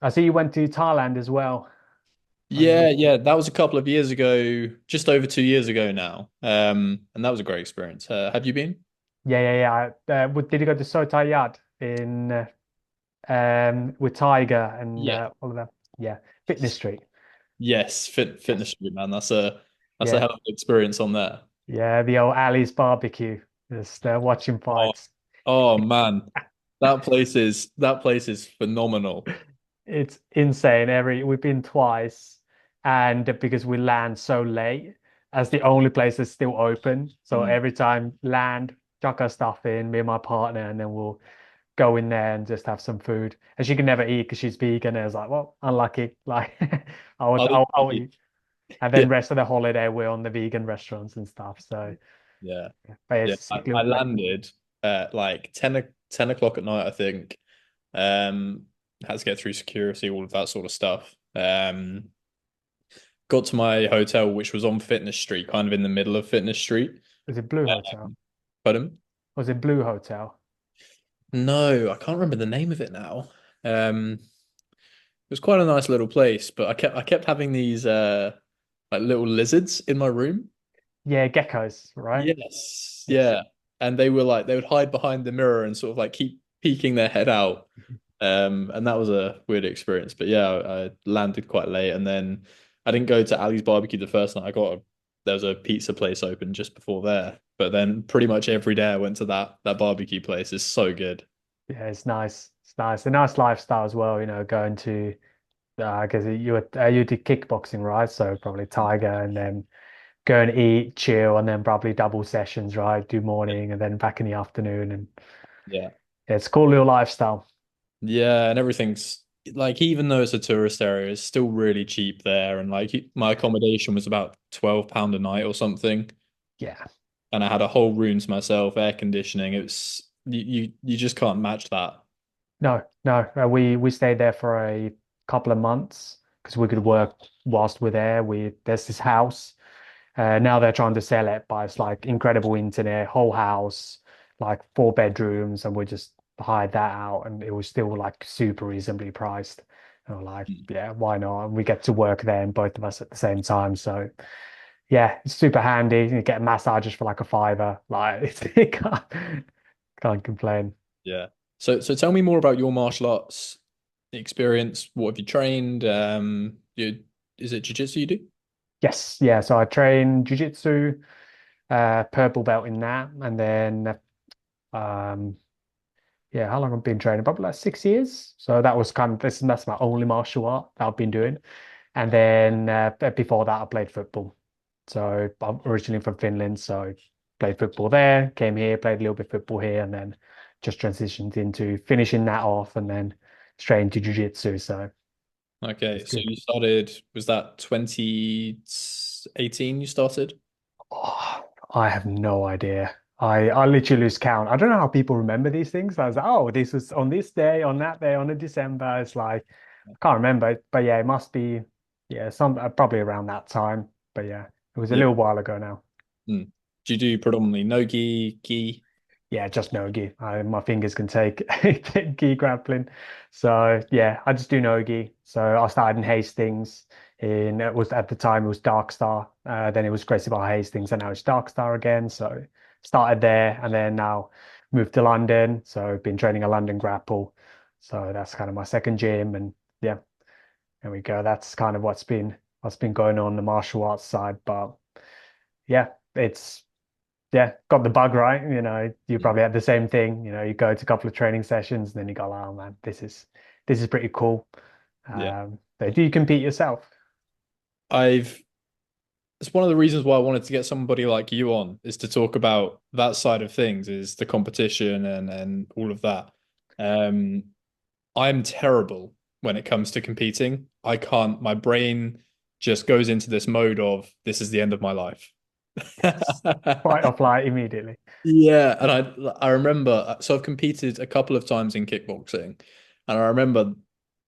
I see you went to Thailand as well. Yeah, yeah, that was a couple of years ago, just over 2 years ago now. And that was a great experience. Have you been? Yeah, yeah, yeah. Did you go to Sotayad in with Tiger and Yeah. all of that? Yeah, Fitness Street. Yes, fitness street, man. That's a Yeah, hell of an experience on there. yeah. The old Ali's barbecue. Just watching Oh, fights. oh man, that place is phenomenal. It's insane. We've been twice, and because we land so late, as the only place that's still open. So Mm. every time land, chuck our stuff in, me and my partner, and then we'll go in there and just have some food. And she can never eat because she's vegan. And I was like, well, unlucky. Like, I would, I'll eat. And yeah, then rest of the holiday, we're on the vegan restaurants and stuff. So, yeah, yeah. But yeah. it's a sick little I place. landed at like 10 o'clock at night, I think. Had to get through security, all of that sort of stuff. Got to my hotel, which was on Fitness Street, kind of in the middle of Fitness Street. Was it Blue Hotel? Pardon? Was it Blue Hotel? No, I can't remember the name of it now. It was quite a nice little place, but I kept having these like little lizards in my room. Yeah, geckos, right? Yes, Yes. yeah, and they would hide behind the mirror and sort of like keep peeking their head out. And that was a weird experience. But yeah, I landed quite late, and then I didn't go to Ali's barbecue the first night. There was a pizza place open just before there, but then pretty much every day I went to that barbecue place. It's so good. Yeah, it's nice. It's nice. A nice lifestyle as well, going to because you did kickboxing, right? So probably Tiger and then go and eat, chill, and then probably double sessions, right? Do morning and then back in the afternoon. And Yeah. yeah, it's a cool little lifestyle. Yeah, and everything's like, even though it's a tourist area, it's still really cheap there. And like my accommodation was about £12 a night or something, Yeah. and I had a whole room to myself, air conditioning. It was you just can't match that. No, no. We stayed there for a couple of months because we could work whilst we're there. There's this house. Now they're trying to sell it, but it's like incredible internet, whole house, like four bedrooms, and we just hired that out, and it was still like super reasonably priced. And we're like, yeah, why not? And we get to work there, and both of us at the same time. So yeah, it's super handy. You get massages for like a fiver. Like it can't complain. Yeah. So tell me more about your martial arts experience. What have you trained? Is it jiu-jitsu you do? Yes, yeah. So I train jujitsu, purple belt in that, and then um yeah, how long I've been training? Probably like 6 years. So that was kind of that's my only martial art that I've been doing. And then before that, I played football. So I'm originally from Finland, so played football there. Came here, played a little bit of football here, and then just transitioned into finishing that off, and then straight into jiu-jitsu. So it's Okay, so good. you started, was that 2018 you started? Oh, I have no idea. I literally lose count. I don't know how people remember these things. I was like, oh, this was on this day, on that day, on a December. It's like I can't remember, but yeah, it must be yeah, some probably around that time. But yeah, it was a Yeah. little while ago now. Hmm. Do you do predominantly no gi, gi? Yeah, just no-gi. My fingers can take take gi grappling. So yeah, I just do no-gi. So I started in Hastings. It was at the time it was Dark Star. Then it was Gracie Bar Hastings, and now it's Dark Star again. So started there, and then now moved to London. So I've been training a London grapple. So that's kind of my second gym, and yeah, there we go. That's kind of what's been going on the martial arts side. But yeah, it's yeah, got the bug right. You Hmm. probably had the same thing. You go to a couple of training sessions and then you go, oh man, this is pretty cool. Yeah. But do you compete yourself? I've It's one of the reasons why I wanted to get somebody like you on, is to talk about that side of things, is the competition and all of that. Um, I'm terrible when it comes to competing. I can't, my brain just goes into this mode of this is the end of my life. Yes. Fight or flight immediately. Yeah, and I remember, so I've competed a couple of times in kickboxing, and I remember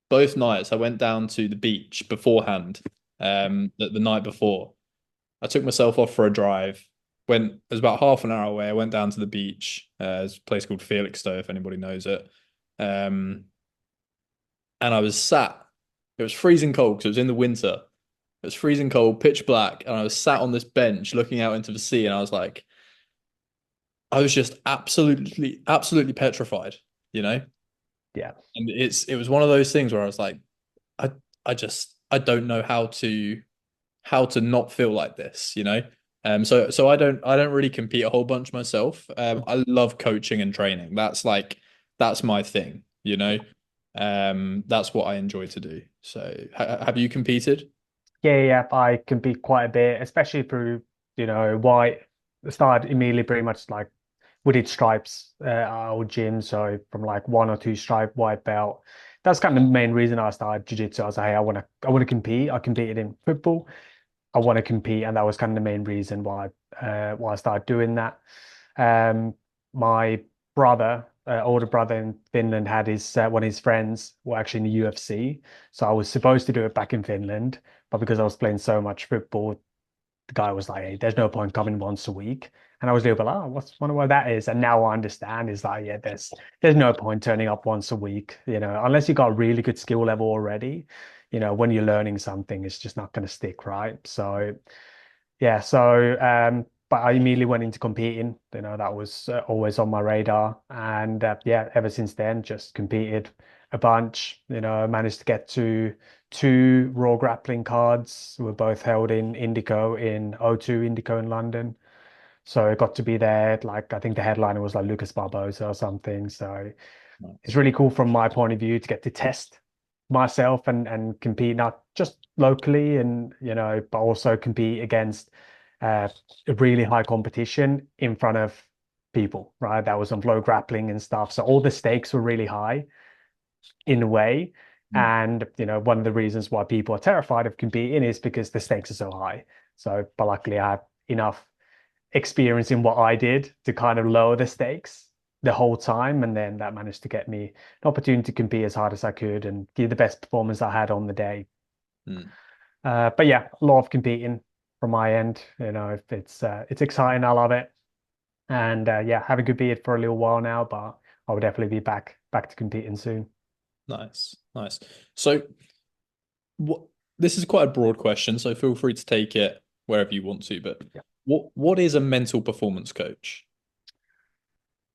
both nights I went down to the beach beforehand, the night before. I took myself off for a drive. It was about half an hour away. I went down to the beach. There's a place called Felixstowe, if anybody knows it. Um, and I was sat It was freezing cold because it was in the winter. It was freezing cold, pitch black, and I was sat on this bench looking out into the sea, and I was like, I was just absolutely petrified, you know? Yeah. And it was one of those things where I was like, I I don't know how to not feel like this, you know? So I don't really compete a whole bunch myself. I love coaching and training. That's my thing, you know? That's what I enjoy to do. So have you competed? Yeah, yeah, I compete quite a bit, especially through, white. Started immediately pretty much like we did stripes at our gym. So from like one or two stripe white belt. That's kind of the main reason I started jiu-jitsu. I was like, hey, I want to compete. I competed in football. I want to compete, and that was kind of the main reason why I started doing that. My brother, older brother in Finland, had his one of his friends were actually in the UFC, so I was supposed to do it back in Finland, but because I was playing so much football, the guy was like, "Hey, there's no point coming once a week." And I was a little bit like, "Oh, wonder what that is." And now I understand. Is like, yeah, there's no point turning up once a week, unless you got a really good skill level already. When you're learning something, it's just not going to stick, right? So yeah, but I immediately went into competing. That was always on my radar, and yeah, ever since then, just competed a bunch. Managed to get to two Raw grappling cards. Were both held in Indico in O2 Indico in London. So I got to be there. Like I think the headliner was like Lucas Barbosa or something. So it's Nice. really cool from my point of view to get to test myself and compete not just locally and but also compete against uh, a really high competition in front of people, right? That was on flow grappling and stuff. So all the stakes were really high in a way. Mm. And one of the reasons why people are terrified of competing is because the stakes are so high. So, but luckily I had enough experience in what I did to kind of lower the stakes the whole time. And then that managed to get me an opportunity to compete as hard as I could and give the best performance I had on the day. Mm. But yeah, a lot of competing from my end. If it's exciting. I love it. And yeah, haven't competed for a little while now, but I will definitely be back to competing soon. Nice. Nice. So what this is quite a broad question, so feel free to take it wherever you want to, but Yeah. what is a mental performance coach?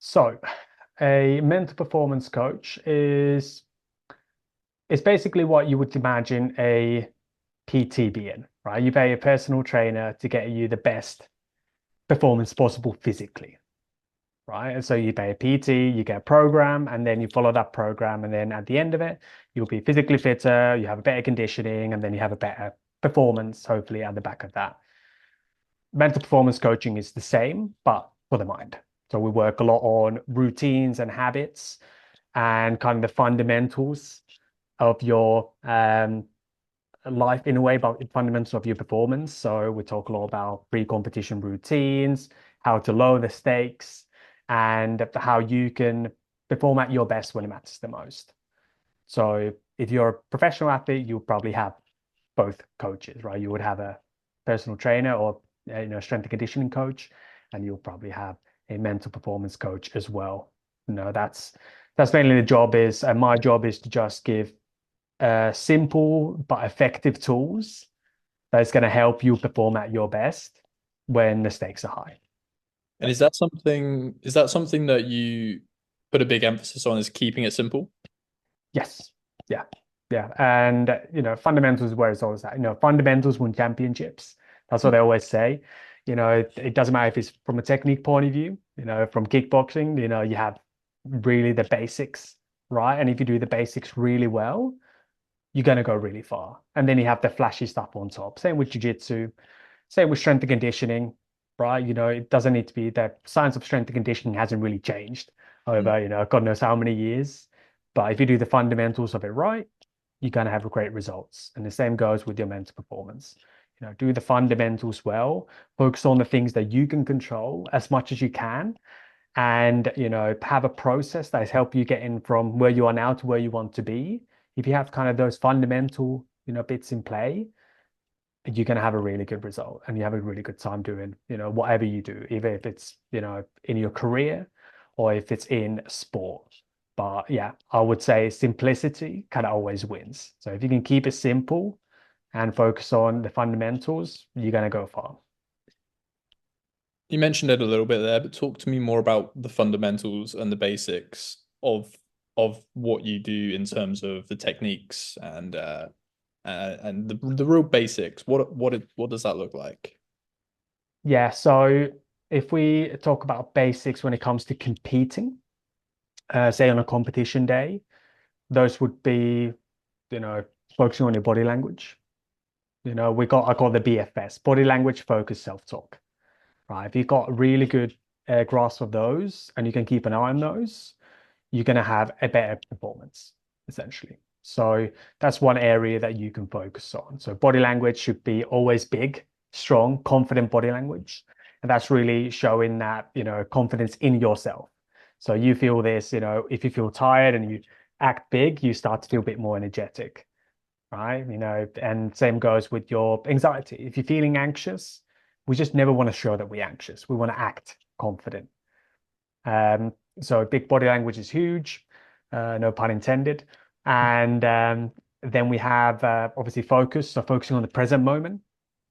So a mental performance coach is basically what you would imagine a PT being, right? You pay a personal trainer to get you the best performance possible physically, right? And so you pay a PT, you get a program, and then you follow that program. And then at the end of it, you'll be physically fitter, you have a better conditioning, and then you have a better performance, hopefully, at the back of that. Mental performance coaching is the same, but for the mind. So we work a lot on routines and habits and kind of the fundamentals of your life in a way, about the fundamentals of your performance. So we talk a lot about pre-competition routines, how to lower the stakes, and how you can perform at your best when it matters the most. So if you're a professional athlete, you'll probably have both coaches, right? You would have a personal trainer or strength and conditioning coach, and you'll probably have a mental performance coach as well. That's mainly the job is, and my job is to just give simple but effective tools that's going to help you perform at your best when the stakes are high. And is that something that you put a big emphasis on is keeping it simple? Yes. Yeah. Yeah. And, fundamentals is where it's always at. Fundamentals win championships. That's what they always say. It doesn't matter if it's from a technique point of view, from kickboxing, you have really the basics, right? And if you do the basics really well, you're going to go really far. And then you have the flashy stuff on top. Same with jiu-jitsu, same with strength and conditioning, right? It doesn't need to be the science of strength and conditioning hasn't really changed Mm. over, God knows how many years. But if you do the fundamentals of it right, you're going to have great results. And the same goes with your mental performance. Do the fundamentals well, focus on the things that you can control as much as you can, and have a process that has helped you get in from where you are now to where you want to be. If you have kind of those fundamental bits in play, you're going to have a really good result and you have a really good time doing whatever you do, even if it's in your career or if it's in sport. But yeah, I would say simplicity kind of always wins. So if you can keep it simple and focus on the fundamentals, you're going to go far. You mentioned it a little bit there, but talk to me more about the fundamentals and the basics of what you do in terms of the techniques and the real basics. What does that look like? Yeah, so if we talk about basics when it comes to competing, say on a competition day, those would be, you know, focusing on your body language. I call the BFS, body language, focus, self-talk, right? If you've got a really good grasp of those and you can keep an eye on those, you're going to have a better performance, essentially. So that's one area that you can focus on. So body language should be always big, strong, confident body language. And that's really showing that, confidence in yourself. So you feel this, if you feel tired and you act big, you start to feel a bit more energetic, right? And same goes with your anxiety. If you're feeling anxious, we just never want to show that we're anxious. We want to act confident. Um, so big body language is huge, no pun intended. And then we have obviously focus, so focusing on the present moment.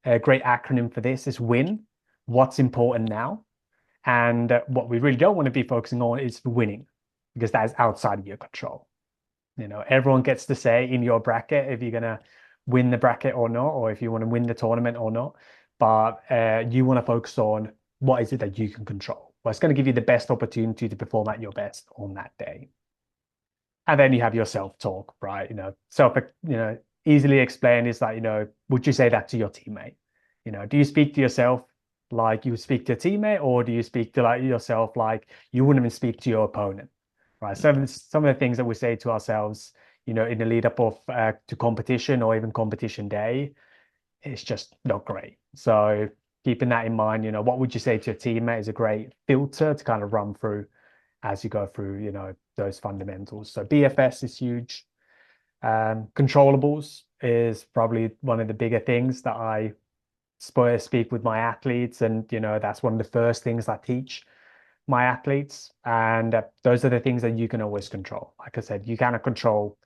A great acronym for this is WIN. What's important now? And what we really don't want to be focusing on is winning, because that is outside of your control. Everyone gets to say in your bracket if you're gonna win the bracket or not, or if you want to win the tournament or not. But you want to focus on what is it that you can control. What's going to give you the best opportunity to perform at your best on that day. And then you have your self-talk, right? Easily explained is that, would you say that to your teammate? Do you speak to yourself like you speak to a teammate, or do you speak to like yourself like you wouldn't even speak to your opponent? Right. Some of the things that we say to ourselves, in the lead up of to competition or even competition day, it's just not great. So keeping that in mind, what would you say to a teammate is a great filter to kind of run through as you go through, those fundamentals. So BFS is huge. Controllables is probably one of the bigger things that I speak with my athletes, and that's one of the first things I teach my athletes. And those are the things that you can always control. Like I said, you cannot control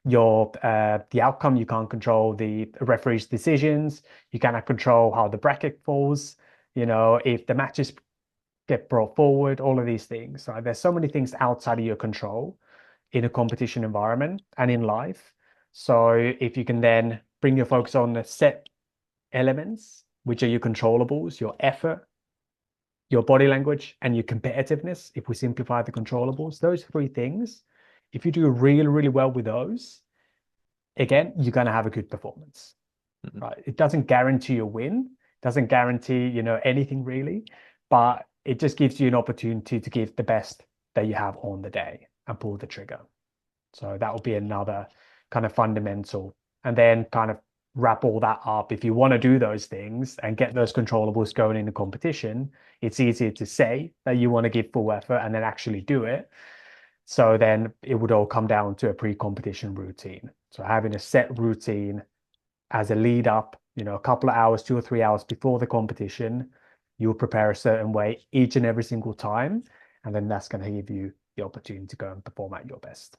the outcome. You can't control the referee's decisions. You cannot control how the bracket falls. If the matches get brought forward, all of these things. Right? There's so many things outside of your control in a competition environment and in life. So if you can then bring your focus on the set elements, which are your controllables, your effort, your body language, and your competitiveness, if we simplify the controllables, those three things, if you do really, really well with those, again, you're going to have a good performance, Mhm. right? It doesn't guarantee a win, doesn't guarantee, anything really, but it just gives you an opportunity to give the best that you have on the day and pull the trigger. So that will be another kind of fundamental. And then kind of wrap all that up. If you want to do those things and get those controllables going in the competition, it's easier to say that you want to give full effort and then actually do it. So then it would all come down to a pre-competition routine. So having a set routine as a lead up, a couple of hours, 2 or 3 hours before the competition, you'll prepare a certain way each and every single time. And then that's going to give you the opportunity to go and perform at your best.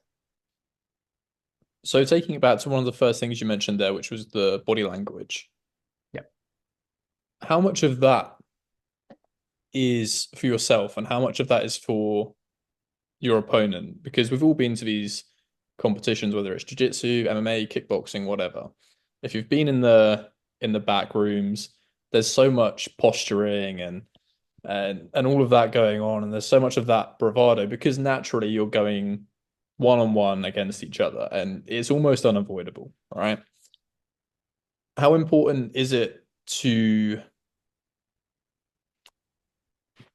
So taking it back to one of the first things you mentioned there, which was the body language. Yeah. How much of that is for yourself and how much of that is for your opponent? Because we've all been to these competitions, whether it's jiu-jitsu, MMA, kickboxing, whatever. If you've been in the back rooms, there's so much posturing and all of that going on, and there's so much of that bravado because naturally you're going one on one against each other, and it's almost unavoidable, right? How important is it to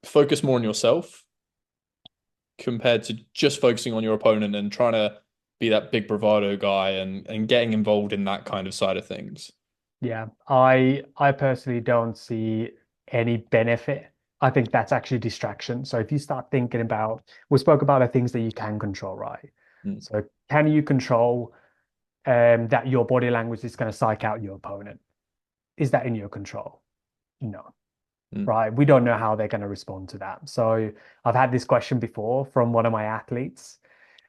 focus more on yourself compared to just focusing on your opponent and trying to be that big bravado guy and getting involved in that kind of side of things? Yeah, I personally don't see any benefit. I think that's actually distraction. So if you start thinking about, we spoke about the things that you can control, right? Mm, So can you control that your body language is going to psych out your opponent? Is that in your control? No, mm, right? We don't know how they're going to respond to that. So I've had this question before from one of my athletes,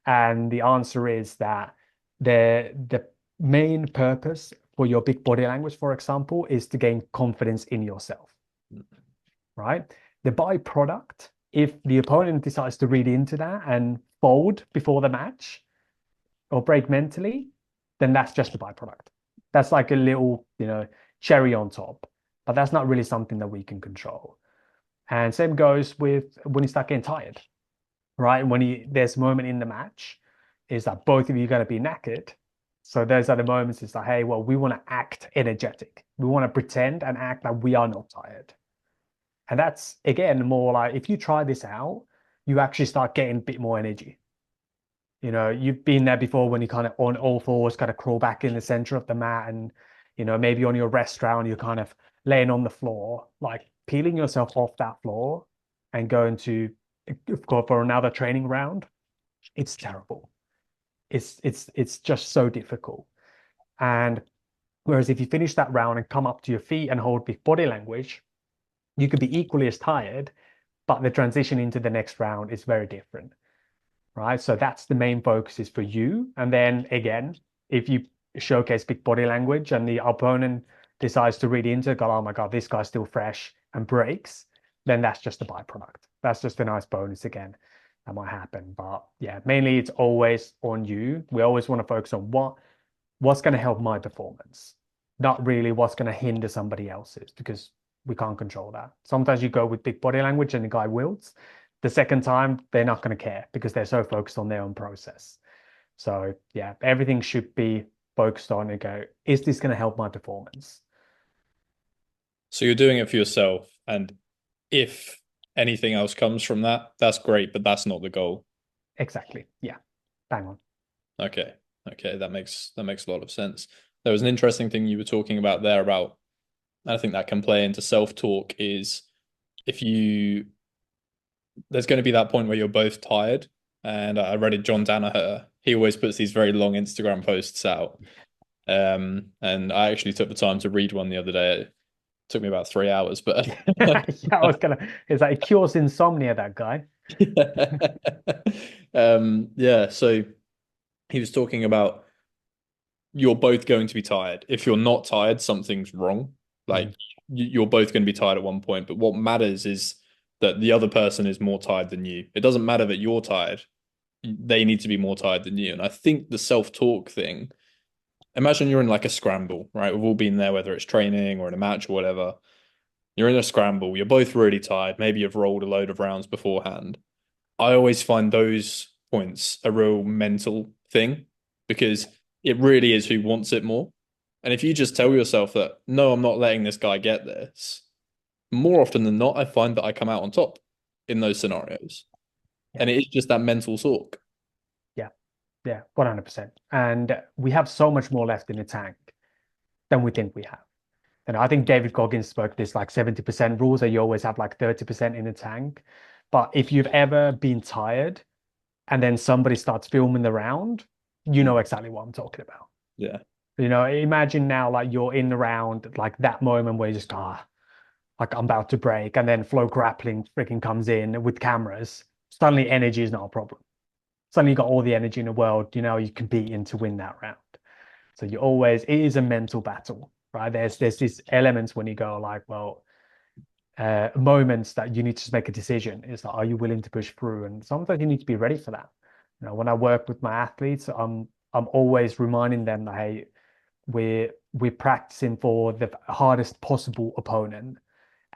And the answer is that the main purpose for your big body language, for example, is to gain confidence in yourself, right? The byproduct, if the opponent decides to read into that and fold before the match or break mentally, then that's just a byproduct. That's like a little, cherry on top, but that's not really something that we can control. And same goes with when you start getting tired, right? There's a moment in the match is that both of you are going to be knackered. So those are the moments it's like, hey, well, we want to act energetic. We want to pretend and act like we are not tired. And that's again more like if you try this out, you actually start getting a bit more energy. You've been there before when you kind of on all fours kind of crawl back in the center of the mat and, maybe on your rest round, you're kind of laying on the floor, like peeling yourself off that floor and going to go for another training round. It's terrible. It's just so difficult. And whereas if you finish that round and come up to your feet and hold big body language, you could be equally as tired, but the transition into the next round is very different, right? So that's the main focus is for you. And then again, if you showcase big body language and the opponent decides to read into it, go, oh my God, this guy's still fresh and breaks, then that's just a byproduct. That's just a nice bonus again. That might happen. But yeah, mainly it's always on you. We always want to focus on what's going to help my performance, not really what's going to hinder somebody else's, because we can't control that. Sometimes you go with big body language and the guy wilts. The second time, they're not going to care because they're so focused on their own process. So yeah, everything should be focused on and go, is this going to help my performance? So you're doing it for yourself, and if anything else comes from that, that's great, but that's not the goal. Exactly. Yeah. Bang on. Okay. Okay, that makes a lot of sense. There was an interesting thing you were talking about there about, and I think that can play into self-talk is if you there's going to be that point where you're both tired. And I read it, John Danaher, he always puts these very long Instagram posts out. And I actually took the time to read one the other day. It took me about 3 hours, but Yeah, I was gonna. It's like it cures insomnia, that guy. yeah. So he was talking about you're both going to be tired. If you're not tired, something's wrong. Mm. Like you're both going to be tired at one point. But what matters is that the other person is more tired than you. It doesn't matter that you're tired. They need to be more tired than you. And I think the self-talk thing, imagine you're in like a scramble, right? We've all been there, whether it's training or in a match or whatever. You're in a scramble. You're both really tired. Maybe you've rolled a load of rounds beforehand. I always find those points a real mental thing because it really is who wants it more. And if you just tell yourself that, no, I'm not letting this guy get this, more often than not, I find that I come out on top in those scenarios. Yeah, And it is just that mental talk. yeah, yeah, 100%. And we have so much more left in the tank than we think we have. And I think David Goggins spoke this like 70% rules that you always have like 30% in the tank. But if you've ever been tired and then somebody starts filming the round, you know exactly what I'm talking about. Yeah. Imagine now like you're in the round, like that moment where you just like I'm about to break, and then flow grappling freaking comes in with cameras. Suddenly energy is not a problem. Suddenly you got all the energy in the world, you compete in to win that round. So it is a mental battle, right? There's these elements when you go like, well, moments that you need to just make a decision. Is like, are you willing to push through? And sometimes you need to be ready for that. When I work with my athletes, I'm always reminding them that hey, we're practicing for the hardest possible opponent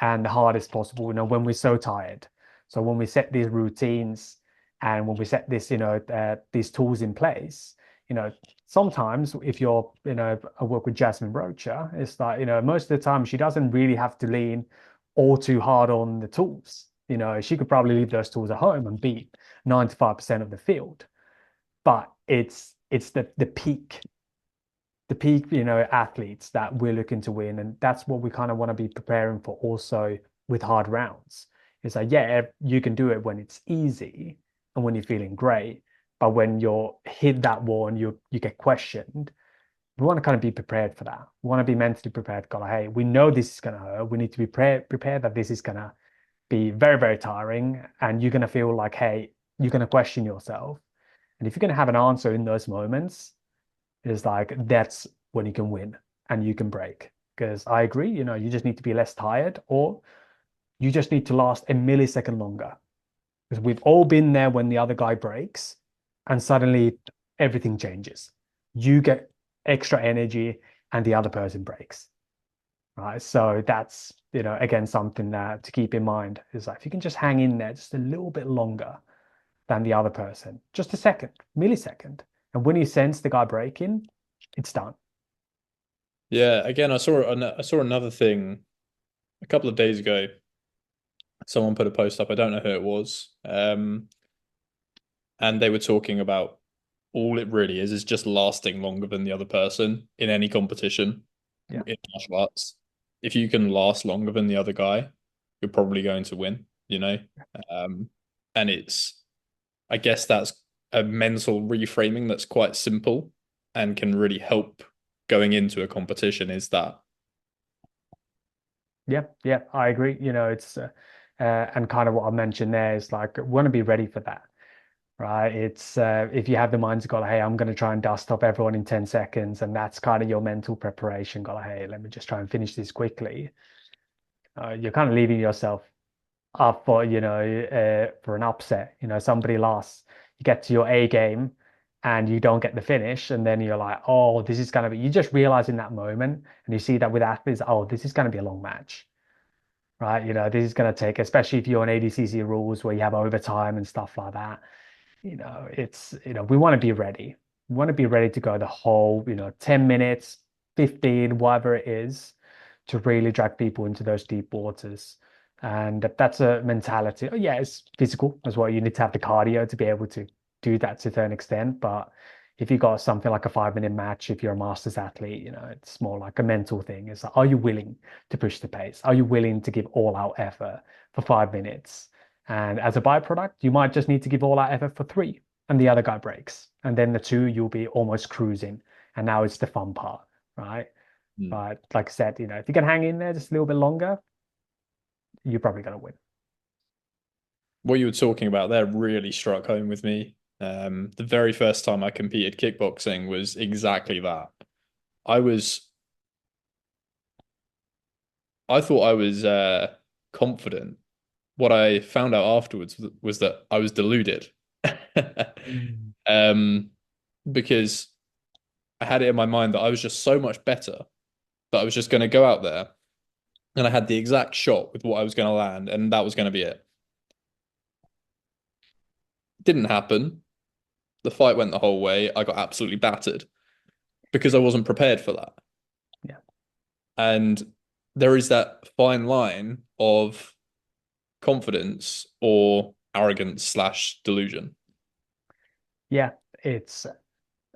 and the hardest possible, when we're so tired. So when we set these routines and when we set these tools in place, sometimes if I work with Jasmine Rocha, it's like, most of the time she doesn't really have to lean all too hard on the tools. She could probably leave those tools at home and beat 95% of the field. But it's the peak, athletes that we're looking to win. And that's what we kind of want to be preparing for also with hard rounds. It's like, yeah, you can do it when it's easy and when you're feeling great. But when you're hit that wall and you get questioned, we want to kind of be prepared for that. We want to be mentally prepared. Go, like, hey, we know this is going to hurt. We need to be prepared that this is going to be very, very tiring. And you're going to feel like, hey, you're going to question yourself. And if you're going to have an answer in those moments, it's like that's when you can win and you can break. Because I agree, you just need to be less tired or you just need to last a millisecond longer. Because we've all been there when the other guy breaks and suddenly everything changes. You get extra energy and the other person breaks. Right. So that's, again, something that to keep in mind is like if you can just hang in there just a little bit longer than the other person, just a second, millisecond. And when you sense the guy breaking, it's done. Yeah, again, I saw another thing a couple of days ago. Someone put a post up. I don't know who it was. And they were talking about all it really is just lasting longer than the other person in any competition Yeah. in martial arts. If you can last longer than the other guy, you're probably going to win, you know? Um, and I guess that's a mental reframing that's quite simple and can really help going into a competition, is that. Yeah. Yeah. I agree. And kind of what I mentioned there is like, want to be ready for that. Right. It's if you have the mindset, go, hey, I'm going to try and dust off everyone in 10 seconds. And that's kind of your mental preparation. Go, hey, let me just try and finish this quickly. You're kind of leaving yourself up for, for an upset. Somebody lost, you get to your A game and you don't get the finish. And then you're like, oh, this is going to be, you just realize in that moment and you see that with athletes, oh, this is going to be a long match. Right. This is going to take, especially if you're on ADCC rules where you have overtime and stuff like that. We want to be ready. We want to be ready to go the whole, 10 minutes, 15, whatever it is, to really drag people into those deep waters. And that's a mentality. Oh, yeah, it's physical as well. You need to have the cardio to be able to do that to an extent. But if you got something like a 5 minute match, if you're a masters athlete, it's more like a mental thing. It's like, are you willing to push the pace? Are you willing to give all out effort for 5 minutes? And as a byproduct, you might just need to give all out effort for three, and the other guy breaks. And then the two, you'll be almost cruising. And now it's the fun part, right? Mm. But like I said, if you can hang in there just a little bit longer, you're probably going to win. What you were talking about there really struck home with me. The very first time I competed kickboxing was exactly that. I was, I thought I was confident. What I found out afterwards was that I was deluded. Mm. Um, because I had it in my mind that I was just so much better that I was just going to go out there and I had the exact shot with what I was going to land, and that was going to be it. Didn't happen. The fight went the whole way. I got absolutely battered because I wasn't prepared for that. Yeah. And there is that fine line of confidence or arrogance slash delusion. Yeah. It's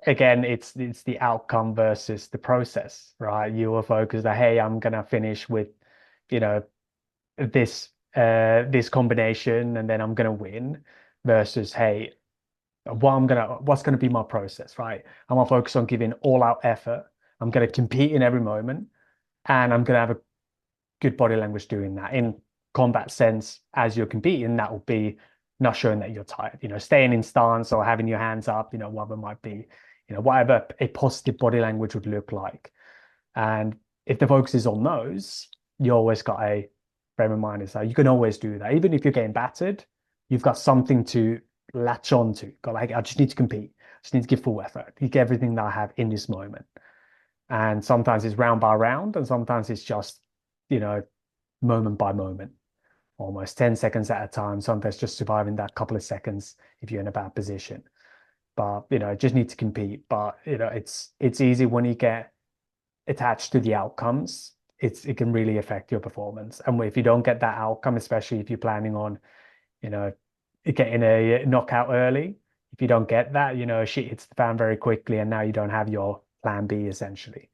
again, it's the outcome versus the process, right? You were focused that, hey, I'm gonna finish with, you know, this combination and then I'm gonna win versus, hey, what's gonna be my process, right? I'm gonna focus on giving all out effort. I'm gonna compete in every moment and I'm gonna have a good body language doing that. In combat sense, as you're competing, that will be not showing that you're tired, staying in stance or having your hands up, whatever it might be, whatever a positive body language would look like. And if the focus is on those, you always got a frame of mind is that you can always do that. Even if you're getting battered, you've got something to latch on to. Got like, I just need to compete. I just need to give full effort. You get everything that I have in this moment. And sometimes it's round by round, and sometimes it's just, you know, moment by moment, almost 10 seconds at a time. Sometimes just surviving that couple of seconds if you're in a bad position. But, just need to compete. But, it's easy when you get attached to the outcomes. It can really affect your performance. And if you don't get that outcome, especially if you're planning on, you know, getting a knockout early, if you don't get that, shit hits the fan very quickly, and now you don't have your plan B essentially.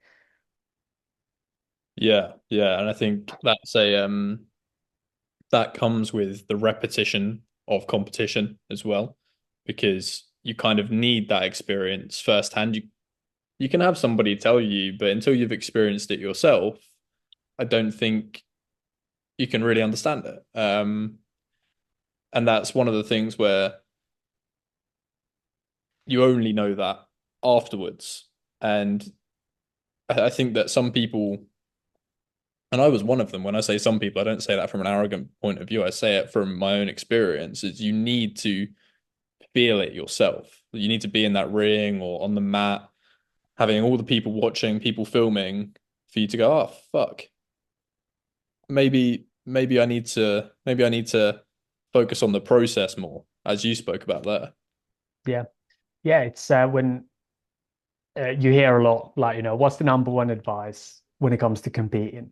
Yeah, yeah, and I think that's a that comes with the repetition of competition as well, because you kind of need that experience firsthand. You can have somebody tell you, but until you've experienced it yourself, I don't think you can really understand it. And that's one of the things where you only know that afterwards. And I think that some people, and I was one of them. When I say some people, I don't say that from an arrogant point of view. I say it from my own experience. Is you need to feel it yourself. You need to be in that ring or on the mat, having all the people watching, people filming, for you to go, oh fuck, maybe I need to focus on the process more, as you spoke about there. Yeah. Yeah, it's when you hear a lot like, what's the number one advice when it comes to competing,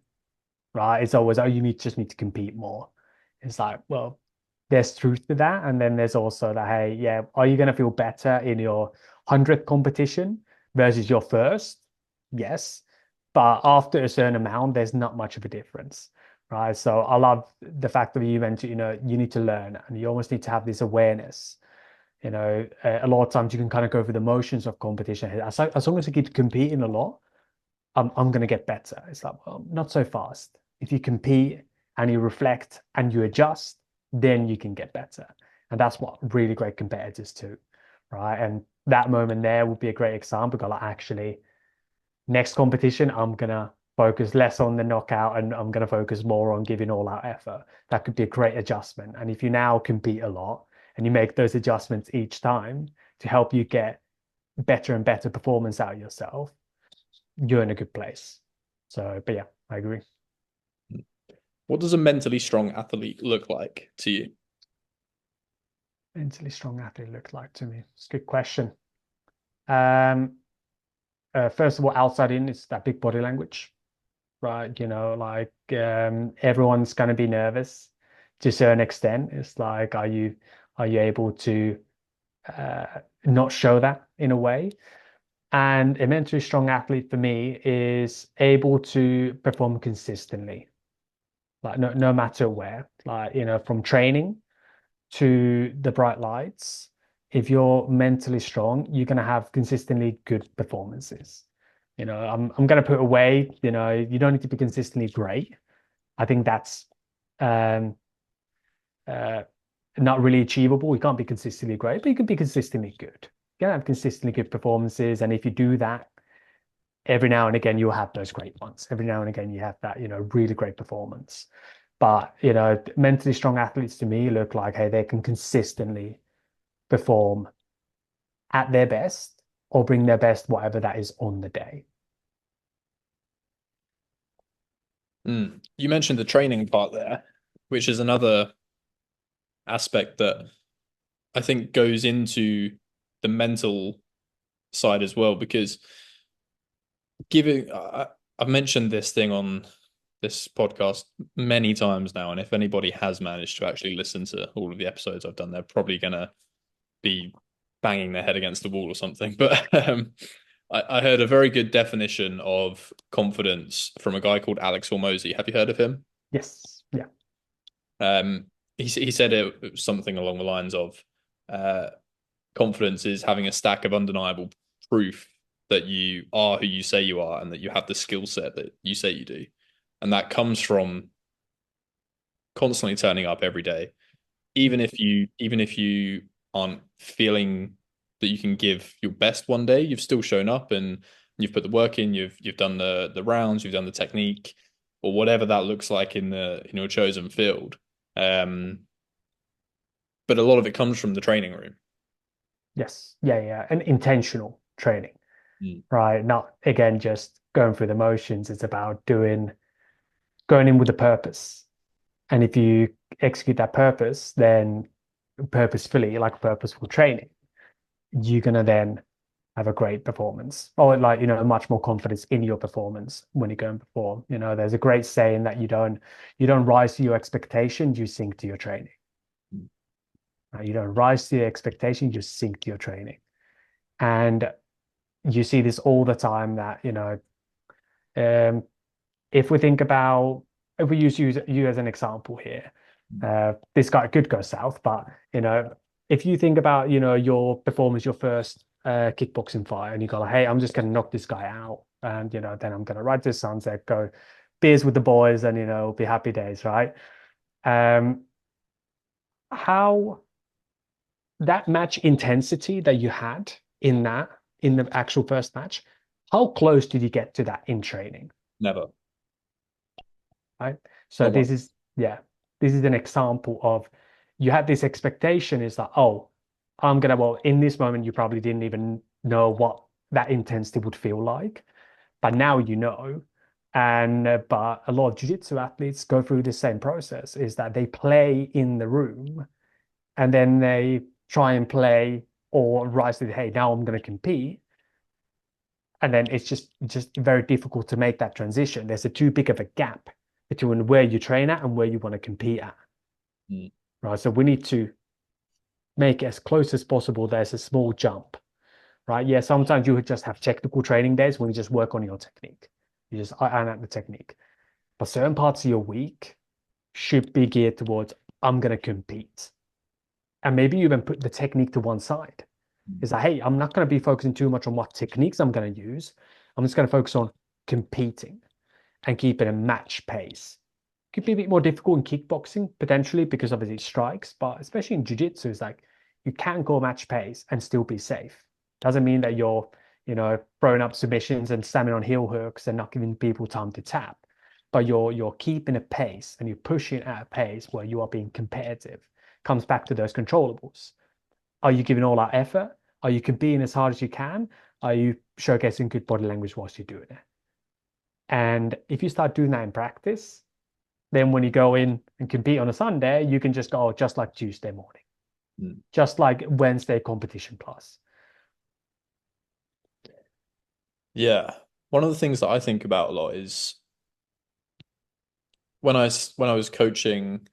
right? It's always, oh, just need to compete more. It's like, well, there's truth to that. And then there's also that, hey, yeah, are you going to feel better in your 100th competition versus your first? Yes. But after a certain amount, there's not much of a difference, right? So I love the fact that you mentioned, you need to learn and you almost need to have this awareness. A lot of times you can kind of go through the motions of competition. As long as you keep competing a lot, I'm going to get better. It's like, well, not so fast. If you compete and you reflect and you adjust, then you can get better. And that's what really great competitors do, right? And that moment there would be a great example. Because like, actually, next competition, I'm going to focus less on the knockout and I'm going to focus more on giving all out effort. That could be a great adjustment. And if you now compete a lot and you make those adjustments each time to help you get better and better performance out of yourself, you're in a good place. So, but yeah, I agree. What does a mentally strong athlete look like to you? Mentally strong athlete look like to me? It's a good question. Um, First of all, outside in, it's that big body language, right? Like everyone's gonna be nervous to a certain extent. It's like, are you able to not show that in a way? And a mentally strong athlete for me is able to perform consistently, like no matter where, like from training to the bright lights. If you're mentally strong, you're going to have consistently good performances. I'm going to put away, you don't need to be consistently great. I think that's um uh not really achievable. You can't be consistently great, but you can be consistently good. You can have consistently good performances, and if you do that, every now and again you'll have those great ones. Every now and again you have that, really great performance. But, mentally strong athletes to me look like, hey, they can consistently perform at their best or bring their best, whatever that is on the day. You mentioned the training part there, which is another aspect that I think goes into the mental side as well, because giving I've mentioned this thing on this podcast many times now, and if anybody has managed to actually listen to all of the episodes I've done, they're probably gonna be banging their head against the wall or something. But I heard a very good definition of confidence from a guy called Alex Hormozy. Have you heard of him? Yes. Yeah. Um, he said it was something along the lines of uh, confidence is having a stack of undeniable proof that you are who you say you are and that you have the skill set that you say you do. And that comes from constantly turning up every day. Even if you aren't feeling that you can give your best one day, you've still shown up and you've put the work in, you've done the rounds, you've done the technique, or whatever that looks like in your chosen field. Um, but a lot of it comes from the training room. Yes. Yeah. Yeah. And intentional training, Mm. right? Not again, just going through the motions. It's about going in with a purpose. And if you execute that purpose, then purposefully, like purposeful training, you're going to then have a great performance or like, much more confidence in your performance when you go and perform. There's a great saying that you don't rise to your expectations, you sink to your training. Right? You don't rise to your expectations, you sink to your training. And you see this all the time that, um, if we think about, if we use you as an example here, this guy could go south, but if you think about your performance, your first kickboxing fight, and you go like, hey, I'm just gonna knock this guy out, and then I'm gonna ride to the sunset, go beers with the boys, and be happy days, right? Um, how that match intensity that you had in that, in the actual first match. How close did you get to that in training? Never. Right. So Not one. this is, yeah, this is an example of you had this expectation is that, oh, well, in this moment, you probably didn't even know what that intensity would feel like. But now you know. And but a lot of jiu-jitsu athletes go through the same process, is that they play in the room and then they try and play or rise to the, hey, now I'm going to compete. And then it's just very difficult to make that transition. There's a too big of a gap between where you train at and where you want to compete at. Mm. Right. So we need to make it as close as possible. There's a small jump. Right. Yeah. Sometimes you would just have technical training days when you just work on your technique. You just iron out the technique. But certain parts of your week should be geared towards, I'm going to compete. And maybe you even put the technique to one side. Is that, hey, I'm not going to be focusing too much on what techniques I'm going to use. I'm just going to focus on competing and keeping a match pace. Could be a bit more difficult in kickboxing potentially because of its strikes, but especially in jiu-jitsu, it's like you can go match pace and still be safe. Doesn't mean that you're, throwing up submissions and standing on heel hooks and not giving people time to tap, but you're keeping a pace and you're pushing at a pace where you are being competitive. Comes back to those controllables. Are you giving all out effort? Are you competing as hard as you can? Are you showcasing good body language whilst you're doing it? And if you start doing that in practice, then when you go in and compete on a Sunday, you can just go, oh, just like Tuesday morning, Mm. just like Wednesday competition class. Yeah. One of the things that I think about a lot is when I was coaching,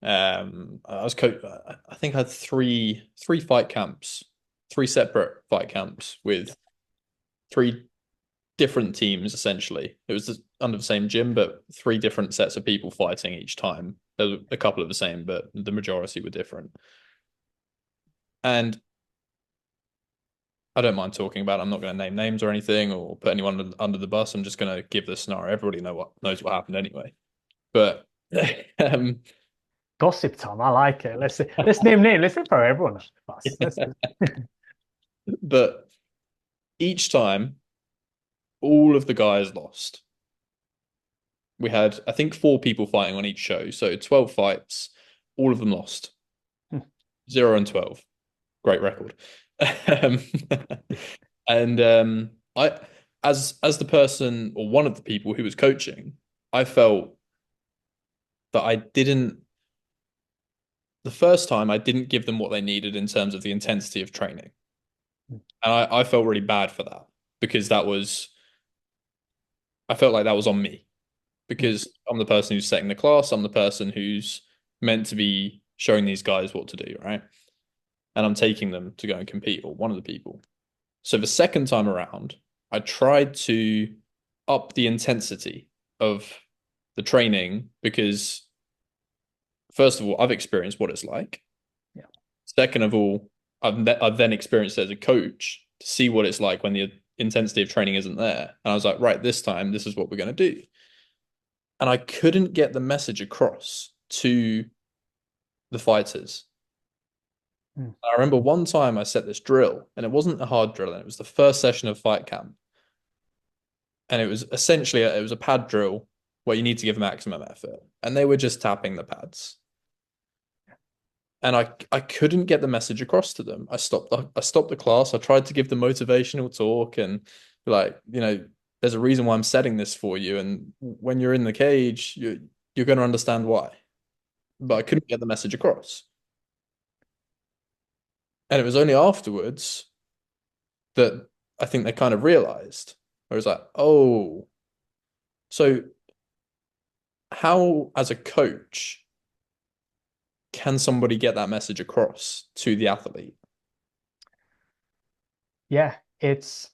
I was I think I had three fight camps, three separate fight camps with three different teams essentially. It was under the same gym, but three different sets of people fighting each time. There were a couple of the same, but the majority were different. And I don't mind talking about it. I'm not going to name names or anything or put anyone under the bus. I'm just going to give the scenario. Everybody knows what happened anyway. But um, Gossip time, I like it. Let's name names. Let's throw everyone under the bus. Let's but each time, all of the guys lost. We had, I think, four people fighting on each show, so 12 fights. All of them lost. 0-12. Great record. Um, and I, as the person or one of the people who was coaching, I felt that I didn't. The first time, I didn't give them what they needed in terms of the intensity of training, and I felt really bad for that because I felt like that was on me because I'm the person who's setting the class. I'm the person who's meant to be showing these guys what to do, right? And I'm taking them to go and compete, or one of the people. So the second time around, I tried to up the intensity of the training because, first of all, I've experienced what it's like. Yeah. Second of all, I've then experienced it as a coach to see what it's like when the intensity of training isn't there. And I was like, right, this time, this is what we're going to do. And I couldn't get the message across to the fighters. Mm. I remember one time I set this drill, and it wasn't a hard drill, and it was the first session of fight camp. And it was essentially it was a pad drill where you need to give maximum effort. And they were just tapping the pads. And I couldn't get the message across to them. I stopped the class. I tried to give the motivational talk and like, there's a reason why I'm setting this for you. And when you're in the cage, you're going to understand why. But I couldn't get the message across. And it was only afterwards that I think they kind of realized. I was like, oh, so how, as a coach, can somebody get that message across to the athlete? Yeah, it's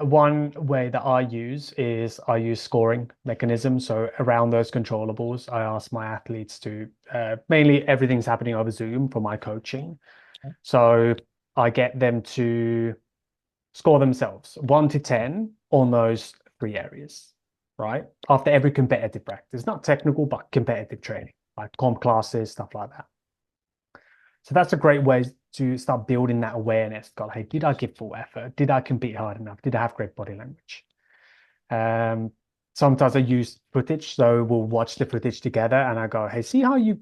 one way that I use is I use scoring mechanisms. So around those controllables, I ask my athletes to mainly everything's happening over Zoom for my coaching. So I get them to score themselves 1 to 10 on those three areas, right? After every competitive practice, not technical, but competitive training, like comp classes, stuff like that. So that's a great way to start building that awareness. God, hey, did I give full effort? Did I compete hard enough? Did I have great body language? Um, Sometimes I use footage, so we'll watch the footage together, and I go, hey, see how you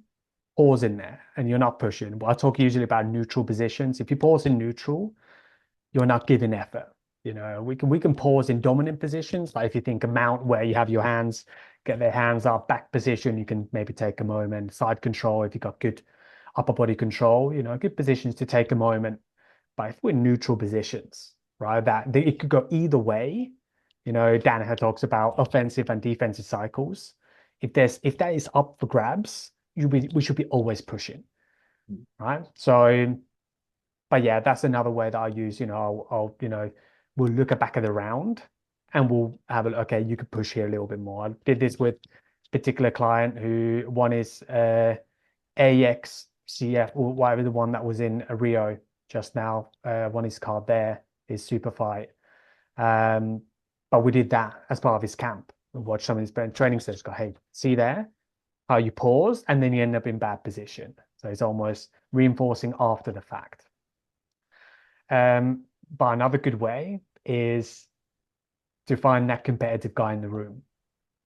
pause in there and you're not pushing. Well, I talk usually about neutral positions. If you pause in neutral, you're not giving effort. We can pause in dominant positions. Like if you think a mount where you have your hands, get their hands up, back position, you can maybe take a moment. Side control, if you've got good upper body control, good positions to take a moment. But if we're neutral positions, right, it could go either way. Danaher talks about offensive and defensive cycles. If that is up for grabs, we should be always pushing, right? So but yeah, that's another way that I use. We'll look at back of the round and we'll have a look, okay, you could push here a little bit more. I did this with a particular client who one is AXCF or whatever the one that was in Rio just now. One is card there is super fight. Um, but we did that as part of his camp. We watched some of his training sessions. Go, hey, see there how you pause and then you end up in bad position. So it's almost reinforcing after the fact. But another good way is to find that competitive guy in the room.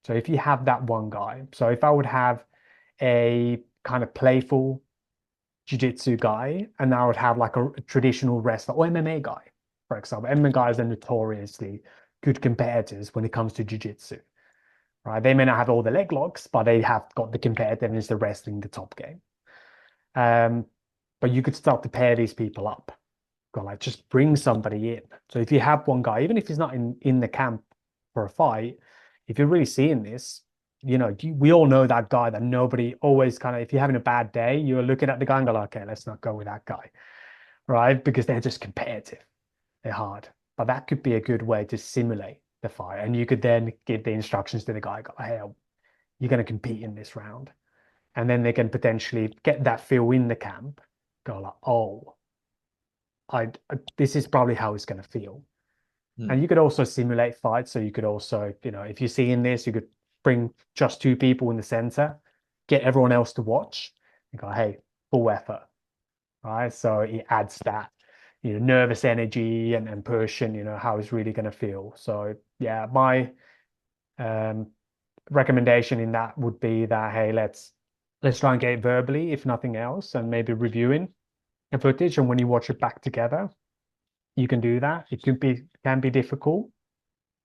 So if you have that one guy, so if I would have a kind of playful jiu-jitsu guy, and I would have like a traditional wrestler or MMA guy, for example. MMA guys are notoriously good competitors when it comes to jiu-jitsu, right? They may not have all the leg locks, but they have got the competitiveness, the wrestling, the top game. Um, but you could start to pair these people up. Go like just bring somebody in. So if you have one guy, even if he's not in the camp for a fight, if you're really seeing this, we all know that guy that nobody always kind of, if you're having a bad day, you're looking at the guy and go, okay, let's not go with that guy, right? Because they're just competitive, they're hard. But that could be a good way to simulate the fight, and you could then give the instructions to the guy, go, hey, you're going to compete in this round, and then they can potentially get that feel in the camp, go like, oh. This is probably how it's going to feel. And Hmm. you could also simulate fights. So you could also, if you're seeing this, you could bring just two people in the center, get everyone else to watch and go, hey, full effort. Right. So it adds that, nervous energy and push and, how it's really going to feel. So yeah, my um, recommendation in that would be that, hey, let's try and get it verbally, if nothing else, and maybe reviewing the footage. And when you watch it back together, you can do that. It can be difficult,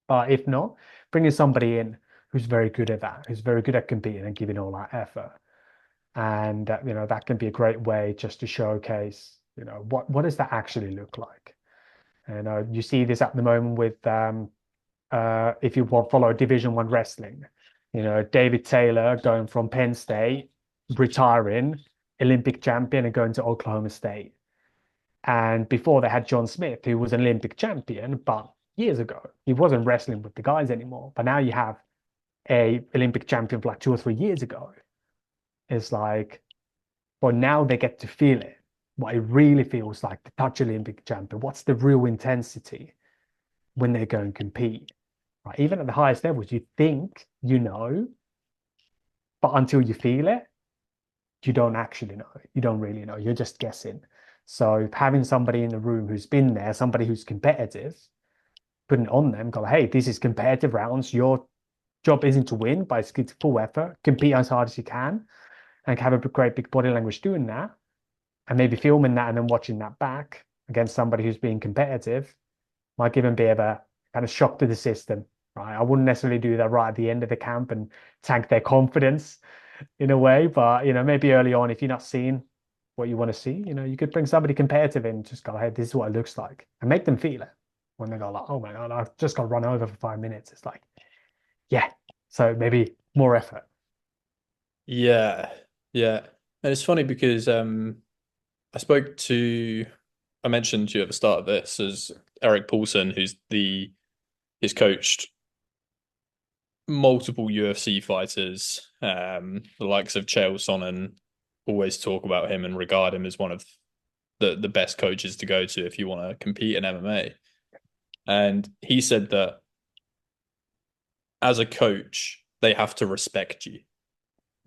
but if not, bringing somebody in who's very good at that, who's very good at competing and giving all that effort, and that can be a great way just to showcase, what does that actually look like? And you see this at the moment with if you follow Division One wrestling, David Taylor going from Penn State, retiring, Olympic champion, and going to Oklahoma State. And before they had John Smith, who was an Olympic champion, but years ago, he wasn't wrestling with the guys anymore. But now you have a Olympic champion for like 2 or 3 years ago. It's like, well, now they get to feel it. What it really feels like to touch Olympic champion. What's the real intensity when they go and compete? Right? Even at the highest levels, you think you know, but until you feel it, you don't actually know. You don't really know. You're just guessing. So having somebody in the room who's been there, somebody who's competitive, putting it on them, go, hey, this is competitive rounds. Your job isn't to win, but it's good full effort. Compete as hard as you can and have a great big body language doing that. And maybe filming that and then watching that back against somebody who's being competitive might give them a bit of a kind of shock to the system, right? I wouldn't necessarily do that right at the end of the camp and tank their confidence in a way, but maybe early on, if you're not seeing what you want to see, you could bring somebody competitive in, just go, hey, this is what it looks like, and make them feel it when they go like, oh my God, I've just got run over for 5 minutes. It's like, yeah. So maybe more effort. Yeah, yeah. And it's funny because I spoke to I mentioned to you at the start of this as Eric Paulson, he's coached multiple UFC fighters, the likes of Chael Sonnen always talk about him and regard him as one of the best coaches to go to if you want to compete in MMA. And he said that as a coach, they have to respect you.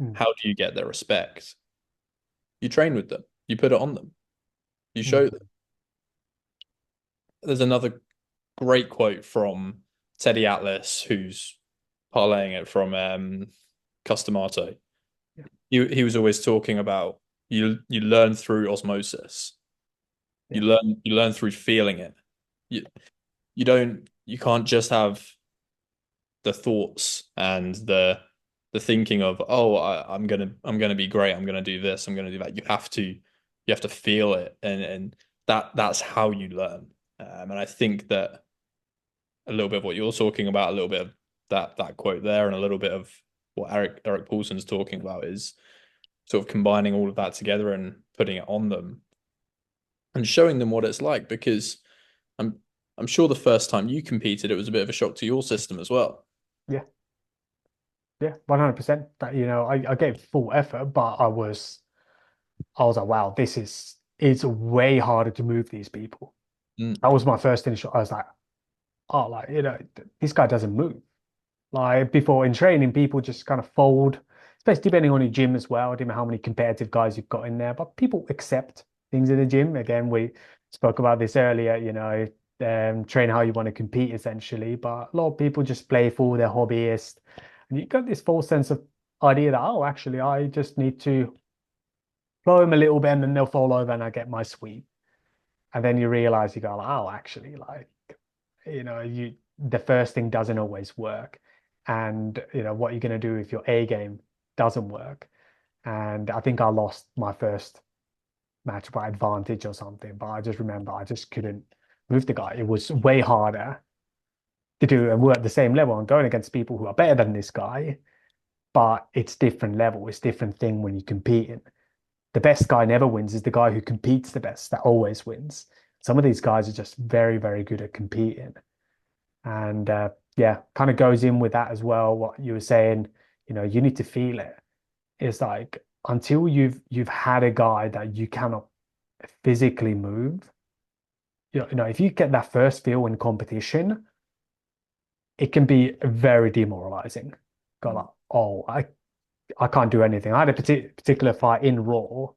Mm. How do you get their respect? You train with them. You put it on them. You show Mm. them. There's another great quote from Teddy Atlas, who's parlaying it from Customato. Yeah. He was always talking about you learn through osmosis. Yeah. You learn through feeling it. You can't just have the thoughts and the thinking of, oh, I'm gonna be great, I'm gonna do this, I'm gonna do that. You have to feel it, and that's how you learn. And I think that a little bit of what you're talking about, a little bit of that quote there, and a little bit of what Eric Paulson's talking about is sort of combining all of that together and putting it on them and showing them what it's like. Because I'm I'm sure the first time you competed, it was a bit of a shock to your system as well. Yeah. Yeah. 100%. That, I gave full effort, but I was like, wow, it's way harder to move these people. Mm, That was my first initial. I was like, oh, like, this guy doesn't move. Like before in training, people just kind of fold, especially depending on your gym as well. I don't know how many competitive guys you've got in there, but people accept things in the gym. Again, we spoke about this earlier, train how you want to compete essentially. But a lot of people just play for their hobbyist. And you got this false sense of idea that, oh, actually, I just need to blow them a little bit and then they'll fall over and I get my sweep. And then you realize you go, oh, actually, like, the first thing doesn't always work. And what you're going to do if your A game doesn't work. And I think I lost my first match by advantage or something, but I just remember I just couldn't move the guy. It was way harder to do and work the same level. I'm going against people who are better than this guy, but it's different level. It's different thing when you compete in. The best guy never wins is the guy who competes the best that always wins. Some of these guys are just very, very good at competing. And yeah, kind of goes in with that as well. What you were saying, you need to feel it. It's like until you've had a guy that you cannot physically move, if you get that first feel in competition, it can be very demoralizing. Got like, oh, I can't do anything. I had a particular fight in Raw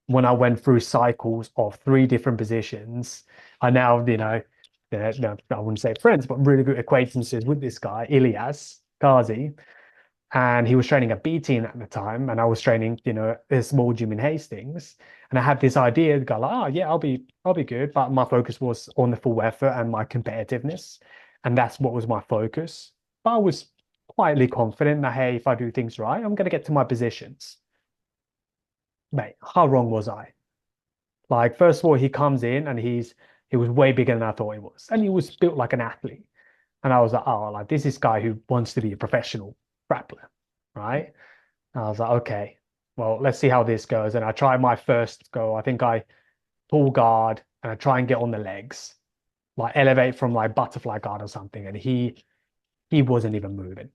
when I went through cycles of three different positions. I now, no, I wouldn't say friends, but really good acquaintances with this guy, Ilyas Ghazi. And he was training at B team at the time, and I was training, a small gym in Hastings. And I had this idea to go like, oh yeah, I'll be good. But my focus was on the full effort and my competitiveness. And that's what was my focus. But I was quietly confident that hey, if I do things right, I'm gonna get to my positions. Mate, how wrong was I? Like, first of all, he comes in and he was way bigger than I thought he was. And he was built like an athlete. And I was like, oh, like this is guy who wants to be a professional grappler, right? And I was like, okay, well, let's see how this goes. And I try my first go. I think I pull guard and I try and get on the legs, like elevate from like butterfly guard or something. And he wasn't even moving.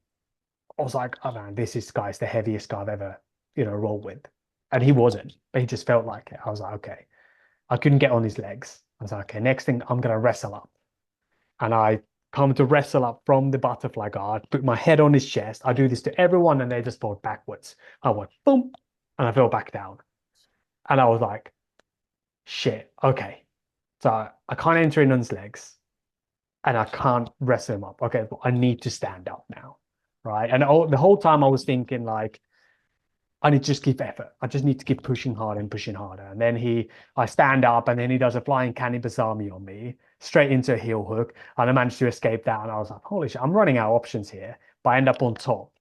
I was like, oh man, this guy's the heaviest guy I've ever, rolled with. And he wasn't, but he just felt like it. I was like, okay. I couldn't get on his legs. I was like, okay, next thing I'm gonna wrestle up. And I come to wrestle up from the butterfly guard, put my head on his chest. I do this to everyone and they just fall backwards. I went boom and I fell back down. And I was like, shit, okay. So I can't enter in on his legs and I can't wrestle him up. Okay, but I need to stand up now. Right. And the whole time I was thinking like, I need to just keep effort. I just need to keep pushing harder and pushing harder. And then I stand up and then he does a flying canny basami on me, straight into a heel hook. And I managed to escape that. And I was like, holy shit, I'm running out of options here. But I end up on top.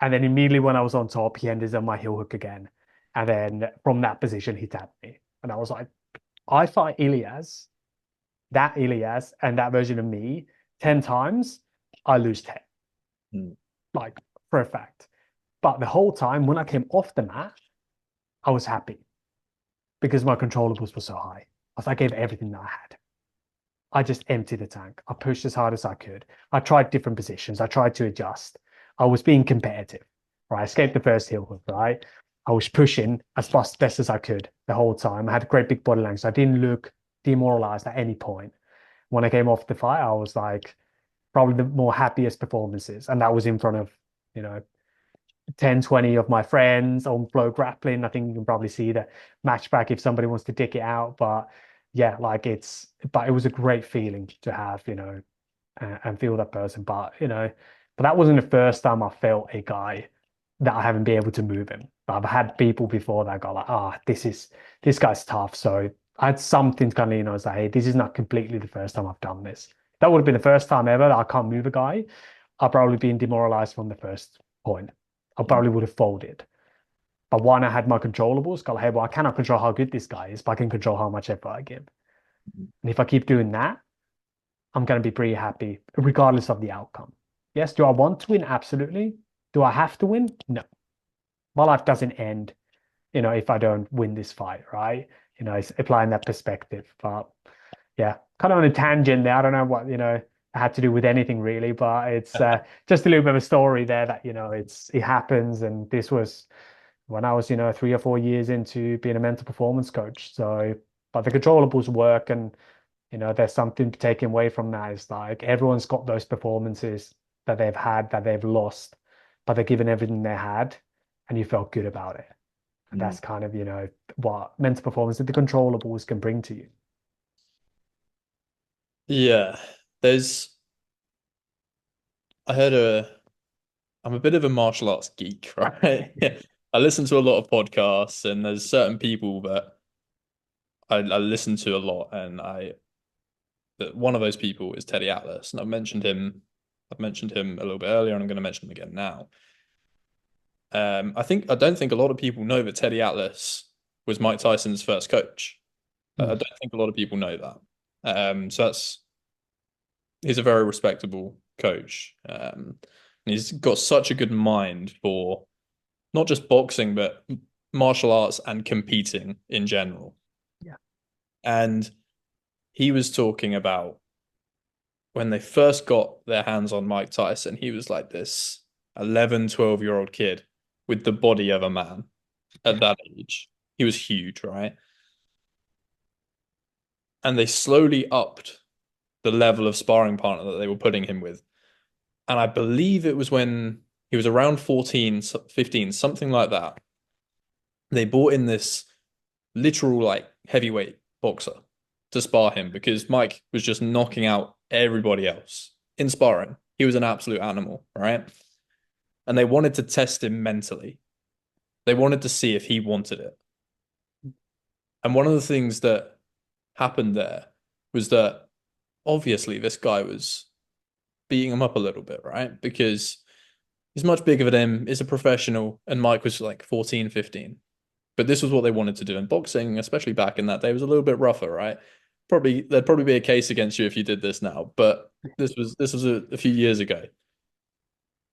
And then immediately when I was on top, he ended on my heel hook again. And then from that position, he tapped me. And I was like, I fight Ilias and that version of me 10 times, I lose 10. Mm, Like for a fact. But the whole time when I came off the mat, I was happy because my controllables were so high. I gave everything that I had. I just emptied the tank. I pushed as hard as I could. I tried different positions. I tried to adjust. I was being competitive. Right. I escaped the first heel hook, right? I was pushing as best as I could the whole time. I had a great big body language. I didn't look demoralized at any point. When I came off the fight, I was like probably the more happiest performances. And that was in front of, you know, 10, 20 of my friends on flow grappling. I think you can probably see the match back if somebody wants to dig it out. But yeah, like but it was a great feeling to have, and feel that person. But that wasn't the first time I felt a guy that I haven't been able to move him. I've had people before that go like, this guy's tough. So I had something to kind of, say, hey, this is not completely the first time I've done this. That would have been the first time ever that I can't move a guy. I've probably been demoralized from the first point. I probably would have folded. But one, I had my controllables, go, hey, well, I cannot control how good this guy is, but I can control how much effort I give. And if I keep doing that, I'm going to be pretty happy, regardless of the outcome. Yes, do I want to win? Absolutely. Do I have to win? No. My life doesn't end, if I don't win this fight, right? It's applying that perspective. But yeah, kind of on a tangent there. I don't know what, it had to do with anything really, but it's just a little bit of a story there that, it happens. And this was when I was, 3 or 4 years into being a mental performance coach. So, but the controllables work, and there's something to take away from that. It's like everyone's got those performances that they've had that they've lost, but they're given everything they had, and you felt good about it. And Mm. that's kind of, what mental performance and the controllables can bring to you. Yeah, there's. I heard a. I'm a bit of a martial arts geek, right? Yeah. I listen to a lot of podcasts, and there's certain people that I listen to a lot, and I that one of those people is Teddy Atlas, and I've mentioned him a little bit earlier, and I'm going to mention him again now. I don't think a lot of people know that Teddy Atlas was Mike Tyson's first coach. I Mm. don't think a lot of people know that. So he's a very respectable coach. And he's got such a good mind for not just boxing, but martial arts and competing in general. Yeah. And he was talking about when they first got their hands on Mike Tyson, he was like this 11, 12-year-old kid with the body of a man at Yeah. that age. He was huge, right? And they slowly upped the level of sparring partner that they were putting him with. And I believe it was when he was around 14, 15, something like that. They brought in this literal like heavyweight boxer to spar him because Mike was just knocking out everybody else in sparring. He was an absolute animal, right? And they wanted to test him mentally. They wanted to see if he wanted it. And one of the things that happened there was that obviously this guy was beating him up a little bit, right? Because he's much bigger than him, is a professional, and Mike was like 14, 15. But this was what they wanted to do. And boxing, especially back in that day, was a little bit rougher, right? Probably there'd probably be a case against you if you did this now, but this was a few years ago.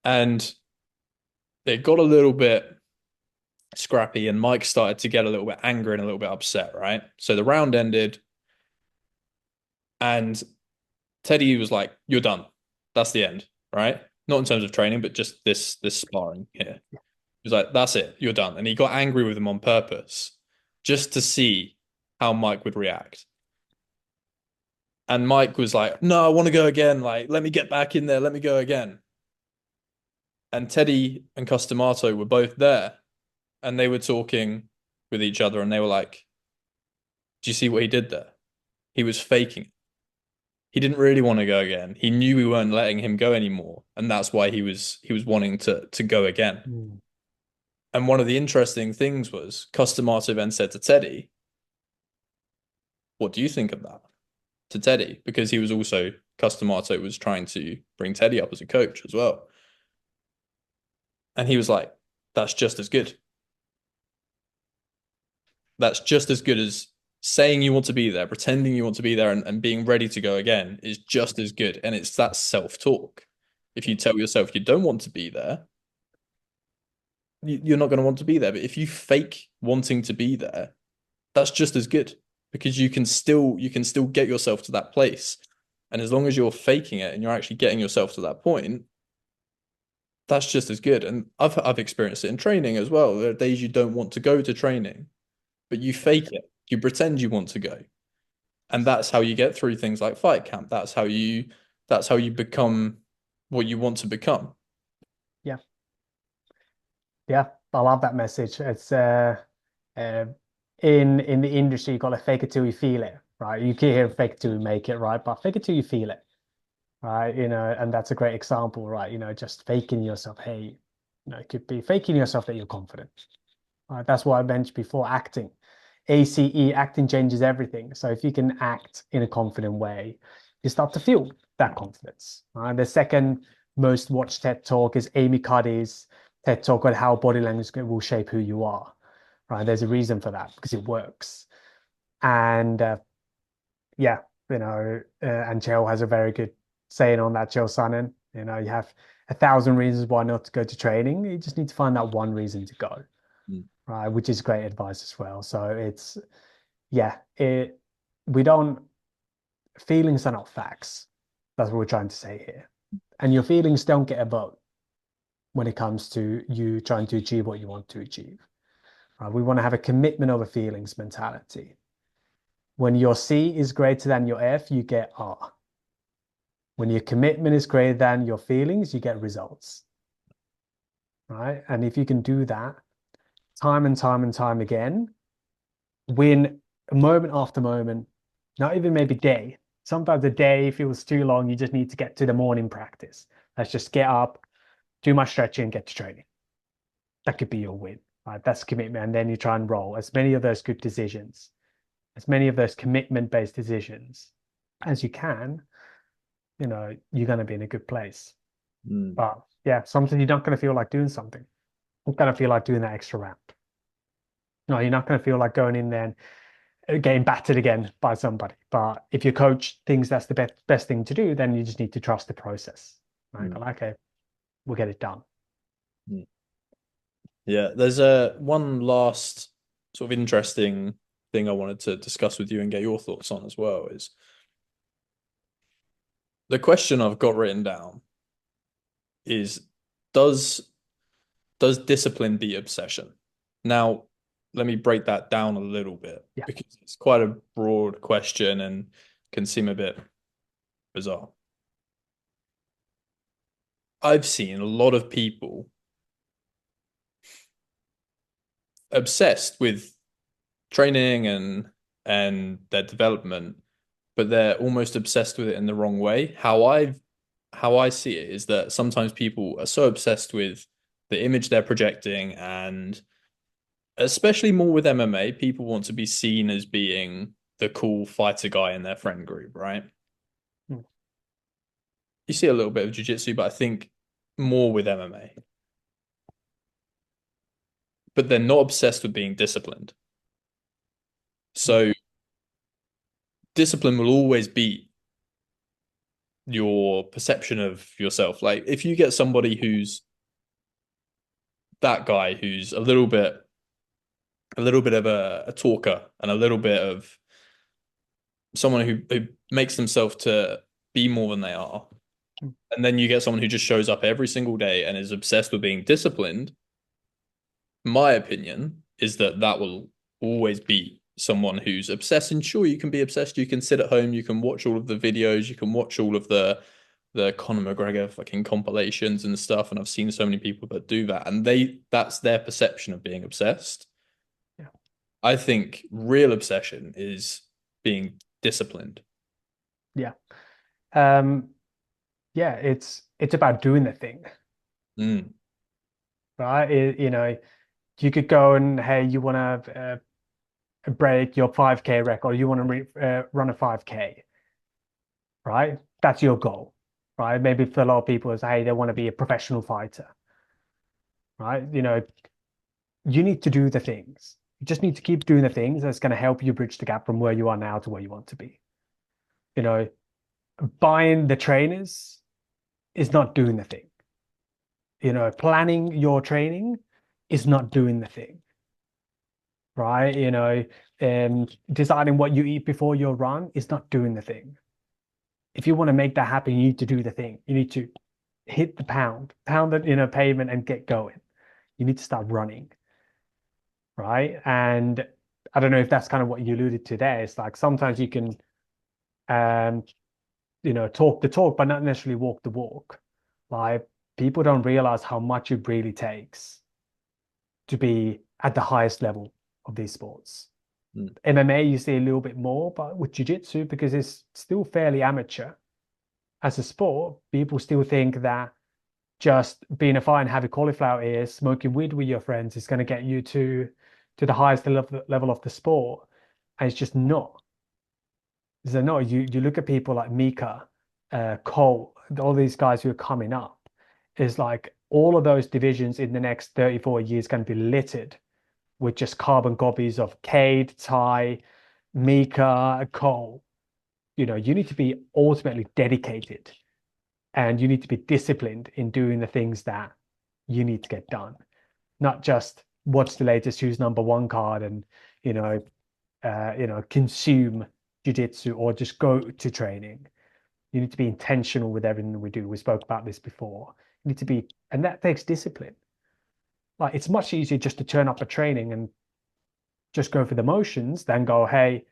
And it got a little bit scrappy, and Mike started to get a little bit angry and a little bit upset, right? So the round ended, and Teddy was like, "You're done. That's the end, right? Not in terms of training, but just this sparring here." He was like, "That's it. You're done." And he got angry with him on purpose, just to see how Mike would react. And Mike was like, "No, I want to go again. Like, let me get back in there. Let me go again." And Teddy and Customato were both there, and they were talking with each other, and they were like, "Do you see what he did there? He was faking it. He didn't really want to go again. He knew we weren't letting him go anymore, and that's why he was wanting to go again." Mm. And one of the interesting things was Customato then said to Teddy, "What do you think of that?" To Teddy, because he was also Customato was trying to bring Teddy up as a coach as well. And he was like, "That's just as good. That's just as good as saying you want to be there, pretending you want to be there, and being ready to go again is just as good." And it's that self-talk. If you tell yourself you don't want to be there, you're not going to want to be there. But if you fake wanting to be there, that's just as good because you can still get yourself to that place. And as long as you're faking it and you're actually getting yourself to that point, that's just as good. And I've experienced it in training as well. There are days you don't want to go to training, but you fake it. You pretend you want to go. And that's how you get through things like fight camp. That's how you become what you want to become. Yeah. Yeah, I love that message. It's uh in the industry you call it fake it till you feel it, right? You can hear fake it till you make it, right? But fake it till you feel it, right? And that's a great example, right? Just faking yourself. Hey, it could be faking yourself that you're confident. Right? That's what I mentioned before, acting. ACE, acting changes everything. So if you can act in a confident way, you start to feel that confidence. Right? The second most watched TED Talk is Amy Cuddy's TED Talk on how body language will shape who you are. Right? There's a reason for that because it works. And yeah, and Chael has a very good saying on that, Chael Sonnen. You have 1,000 reasons why not to go to training. You just need to find that one reason to go, Mm. right? Which is great advice as well. So yeah, we don't, feelings are not facts. That's what we're trying to say here. And your feelings don't get a vote when it comes to you trying to achieve what you want to achieve. Right? We want to have a commitment over feelings mentality. When your C is greater than your F, you get R. When your commitment is greater than your feelings, you get results. Right? And if you can do that time and time and time again, win moment after moment, not even maybe day. Sometimes a day feels too long. You just need to get to the morning practice. Let's just get up, do my stretching, get to training. That could be your win, right? That's commitment. And then you try and roll as many of those good decisions, as many of those commitment-based decisions as you can, you're going to be in a good place. Mm. But yeah, sometimes you're not going to feel like doing something. You're going to feel like doing that extra round. No, you're not going to feel like going in there and getting battered again by somebody. But if your coach thinks that's the best thing to do, then you just need to trust the process. Right? Go, Mm. okay, we'll get it done. Mm. Yeah, there's a one last sort of interesting thing I wanted to discuss with you and get your thoughts on as well is the question I've got written down is does does discipline beat obsession? Now, let me break that down a little bit Yeah. because it's quite a broad question and can seem a bit bizarre. I've seen a lot of people obsessed with training and their development, but they're almost obsessed with it in the wrong way. How I see it is that sometimes people are so obsessed with the image they're projecting, and especially more with MMA, people want to be seen as being the cool fighter guy in their friend group, right? Mm. You see a little bit of jiu-jitsu, but I think more with MMA. But they're not obsessed with being disciplined. Mm. So discipline will always beat your perception of yourself. Like if you get somebody who's that guy who's a little bit of a talker and a little bit of someone who makes themselves to be more than they are. Mm. And then you get someone who just shows up every single day and is obsessed with being disciplined. My opinion is that that will always be someone who's obsessed. And sure, you can be obsessed. You can sit at home. You can watch all of the videos. You can watch all of the Conor McGregor fucking compilations and stuff. And I've seen so many people that do that, and that's their perception of being obsessed. Yeah. I think real obsession is being disciplined. Yeah. Um, yeah, it's about doing the thing, Mm, right? You could go and hey, you want to break your 5K record, you want to run a 5K, right? That's your goal, right? Maybe for a lot of people, it's hey, they want to be a professional fighter, right? You need to do the things. You just need to keep doing the things that's going to help you bridge the gap from where you are now to where you want to be. You know, Buying the trainers is not doing the thing. Planning your training is not doing the thing, right? Deciding what you eat before your run is not doing the thing. If you want to make that happen, you need to do the thing. You need to hit the pound it in a pavement and get going. You need to start running, right? And I don't know if that's kind of what you alluded to there. It's like sometimes you can, um, talk the talk, but not necessarily walk the walk. Like people don't realize how much it really takes. to be at the highest level of these sports. Mm. MMA, you see a little bit more, but with jiu-jitsu, because it's still fairly amateur as a sport, people still think that just being a fighter and having cauliflower ears, smoking weed with your friends is going to get you to the highest level of the sport. And it's just not. So no, you look at people like Mika, Cole, all these guys who are coming up, is like all of those divisions in the next 34 years going to be littered with just carbon copies of Cade, Ty, Mika, Cole. You need to be ultimately dedicated and you need to be disciplined in doing the things that you need to get done, not just watch the latest who's number one card and you know consume jiu-jitsu or just go to training. You need to be intentional with everything we do. We spoke about this before. You need to be, and that takes discipline. Like it's much easier just to turn up at training and just go for the motions than go, hey,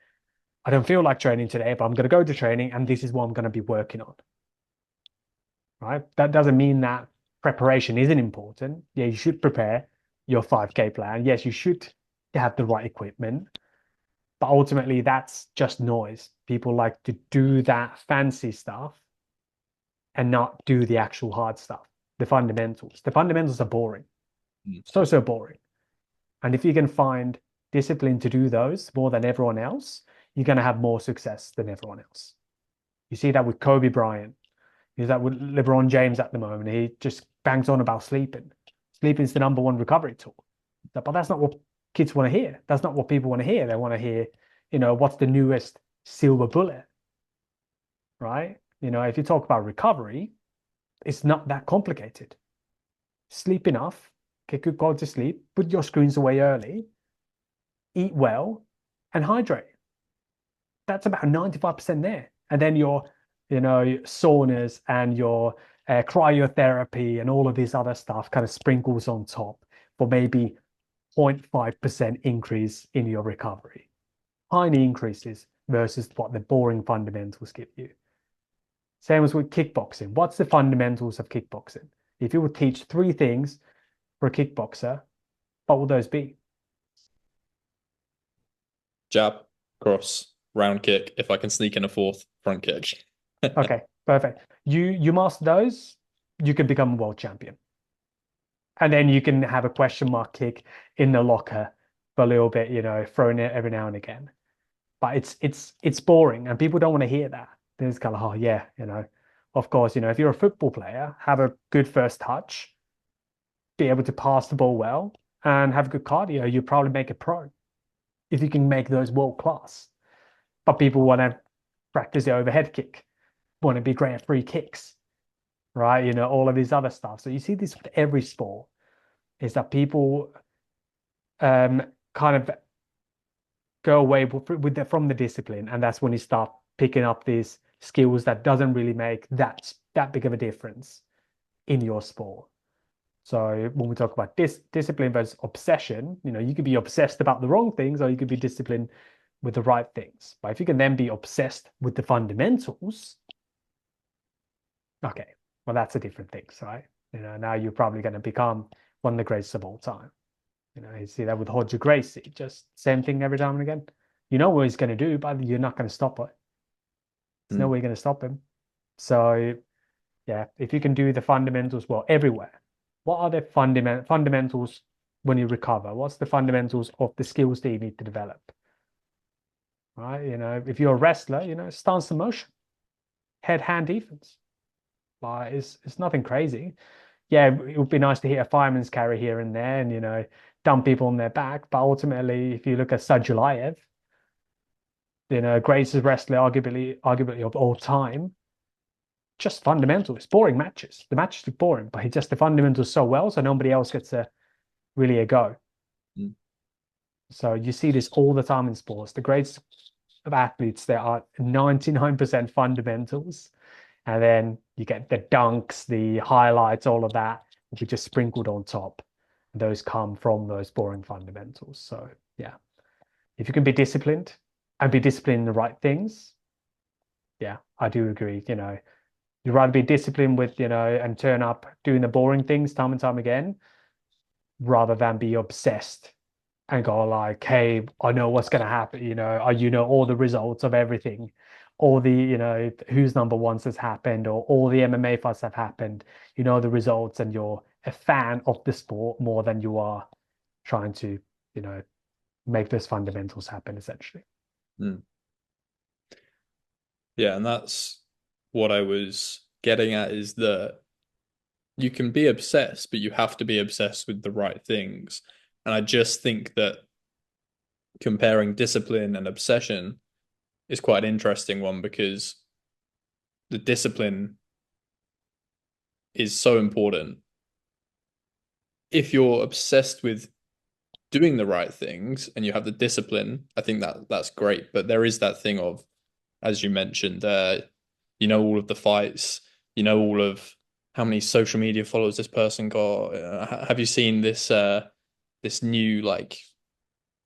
I don't feel like training today, but I'm going to go to training and this is what I'm going to be working on. Right? That doesn't mean that preparation isn't important. Yeah, you should prepare your 5K plan. Yes, you should have the right equipment, but ultimately that's just noise. People like to do that fancy stuff and not do the actual hard stuff, the fundamentals. The fundamentals are boring, Mm. so boring. And if you can find discipline to do those more than everyone else, you're going to have more success than everyone else. You see that with Kobe Bryant. You see that with LeBron James at the moment. He just bangs on about sleeping. Sleeping is the number one recovery tool. But that's not what kids want to hear. That's not what people want to hear. They want to hear, what's the newest silver bullet, right? If you talk about recovery, it's not that complicated. Sleep enough, get good quality sleep, put your screens away early, eat well, and hydrate. That's about 95% there. And then your saunas and your cryotherapy and all of this other stuff kind of sprinkles on top for maybe 0.5% increase in your recovery. Tiny increases versus what the boring fundamentals give you. Same as with kickboxing. What's the fundamentals of kickboxing? If you would teach three things for a kickboxer, what would those be? Jab, cross, round kick. If I can sneak in a fourth, front kick. Okay, perfect. You master those, you can become a world champion. And then you can have a question mark kick in the locker for a little bit, throwing it every now and again. But it's boring and people don't want to hear that. They're just kind of, oh yeah, of course, if you're a football player, have a good first touch, be able to pass the ball well, and have good cardio, you probably make it pro if you can make those world class. But people want to practice the overhead kick, want to be great at free kicks, right? All of these other stuff. So you see this with every sport, is that people kind of go away from the discipline, and that's when you start picking up these skills that doesn't really make that big of a difference in your sport. So when we talk about discipline versus obsession, you could be obsessed about the wrong things, or you could be disciplined with the right things. But if you can then be obsessed with the fundamentals, okay, well that's a different thing, right? Now you're probably going to become one of the greatest of all time. You see that with Roger Gracie, just same thing every time and again. You know what he's going to do, but you're not going to stop it. There's no Mm. way you're going to stop him. So, yeah, if you can do the fundamentals well everywhere, what are the fundamentals when you recover? What's the fundamentals of the skills that you need to develop? Right? If you're a wrestler, stance and motion, head hand defense. Like it's nothing crazy. Yeah, it would be nice to hit a fireman's carry here and there and dump people on their back. But ultimately, if you look at Sajulayev, greatest wrestler arguably of all time, just fundamental. It's boring matches. The matches are boring, but he just the fundamentals so well, so nobody else gets really a go. Mm. So you see this all the time in sports. The greatest of athletes, there are 99% fundamentals. And then you get the dunks, the highlights, all of that will be just sprinkled on top. Those come from those boring fundamentals. So yeah, if you can be disciplined and be disciplined in the right things, yeah, I do agree. You'd rather be disciplined with, and turn up doing the boring things time and time again rather than be obsessed and go like, hey, I know what's going to happen. You know all the results of everything, all the, who's number ones has happened, or all the MMA fights have happened. You know the results, and you're a fan of the sport more than you are trying to, you know, make those fundamentals happen, essentially. Mm. Yeah, and that's what I was getting at is that you can be obsessed, but you have to be obsessed with the right things. And I just think that comparing discipline and obsession is quite an interesting one because the discipline is so important. If you're obsessed with doing the right things and you have the discipline, I think that that's great. But there is that thing of, as you mentioned, you know all of the fights, you know all of how many social media followers this person got. Have you seen this new like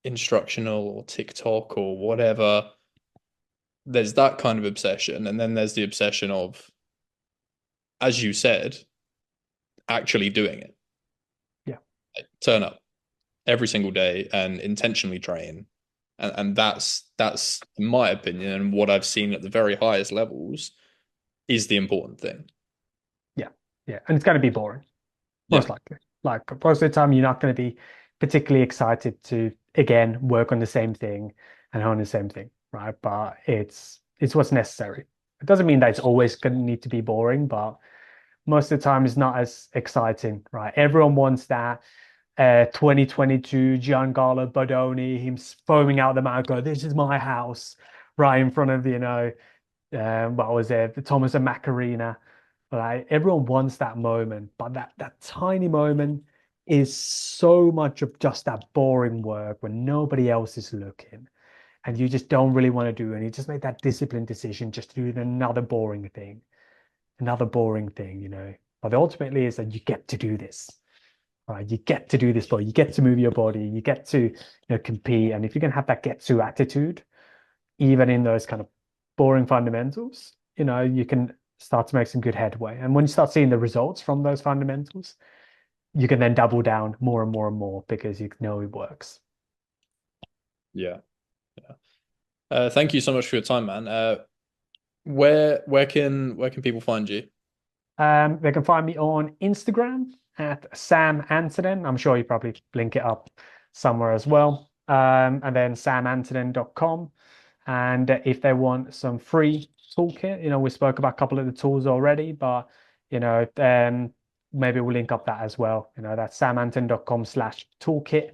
instructional or TikTok or whatever? There's that kind of obsession, and then there's the obsession of, as you said, actually doing it. Yeah. Like, turn up every single day and intentionally train. And that's in my opinion and what I've seen at the very highest levels is the important thing. Yeah. Yeah. And it's going to be boring, Yeah. most likely. Like most of the time, you're not going to be particularly excited to again work on the same thing and on the same thing, right? But it's what's necessary. It doesn't mean that it's always going to need to be boring, but most of the time it's not as exciting, right? Everyone wants that 2022 Giancarlo Bodoni, him foaming out the mouth, go, this is my house, right in front of, what was it, the Thomas and Macarena. Like everyone wants that moment, but that tiny moment is so much of just that boring work when nobody else is looking, and you just don't really want to do, and you just make that disciplined decision just to do another boring thing, But ultimately, is that you get to do this, right? You get to do this, but you get to move your body, you get to, compete, and if you can have that get to attitude, even in those kind of boring fundamentals, you can start to make some good headway. And when you start seeing the results from those fundamentals, you can then double down more and more and more because you know it works. Yeah. Yeah. Thank you so much for your time, man. Where can people find you? They can find me on Instagram at Sam Antonen. I'm sure you probably link it up somewhere as well. And then samantonen.com. And if they want some free toolkit, we spoke about a couple of the tools already, but maybe we'll link up that as well. That's samanton.com/toolkit,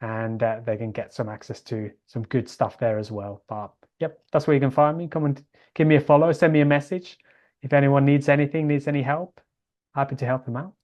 and they can get some access to some good stuff there as well. But yep, that's where you can find me. Come and give me a follow, send me a message. If anyone needs anything, needs any help, happy to help them out.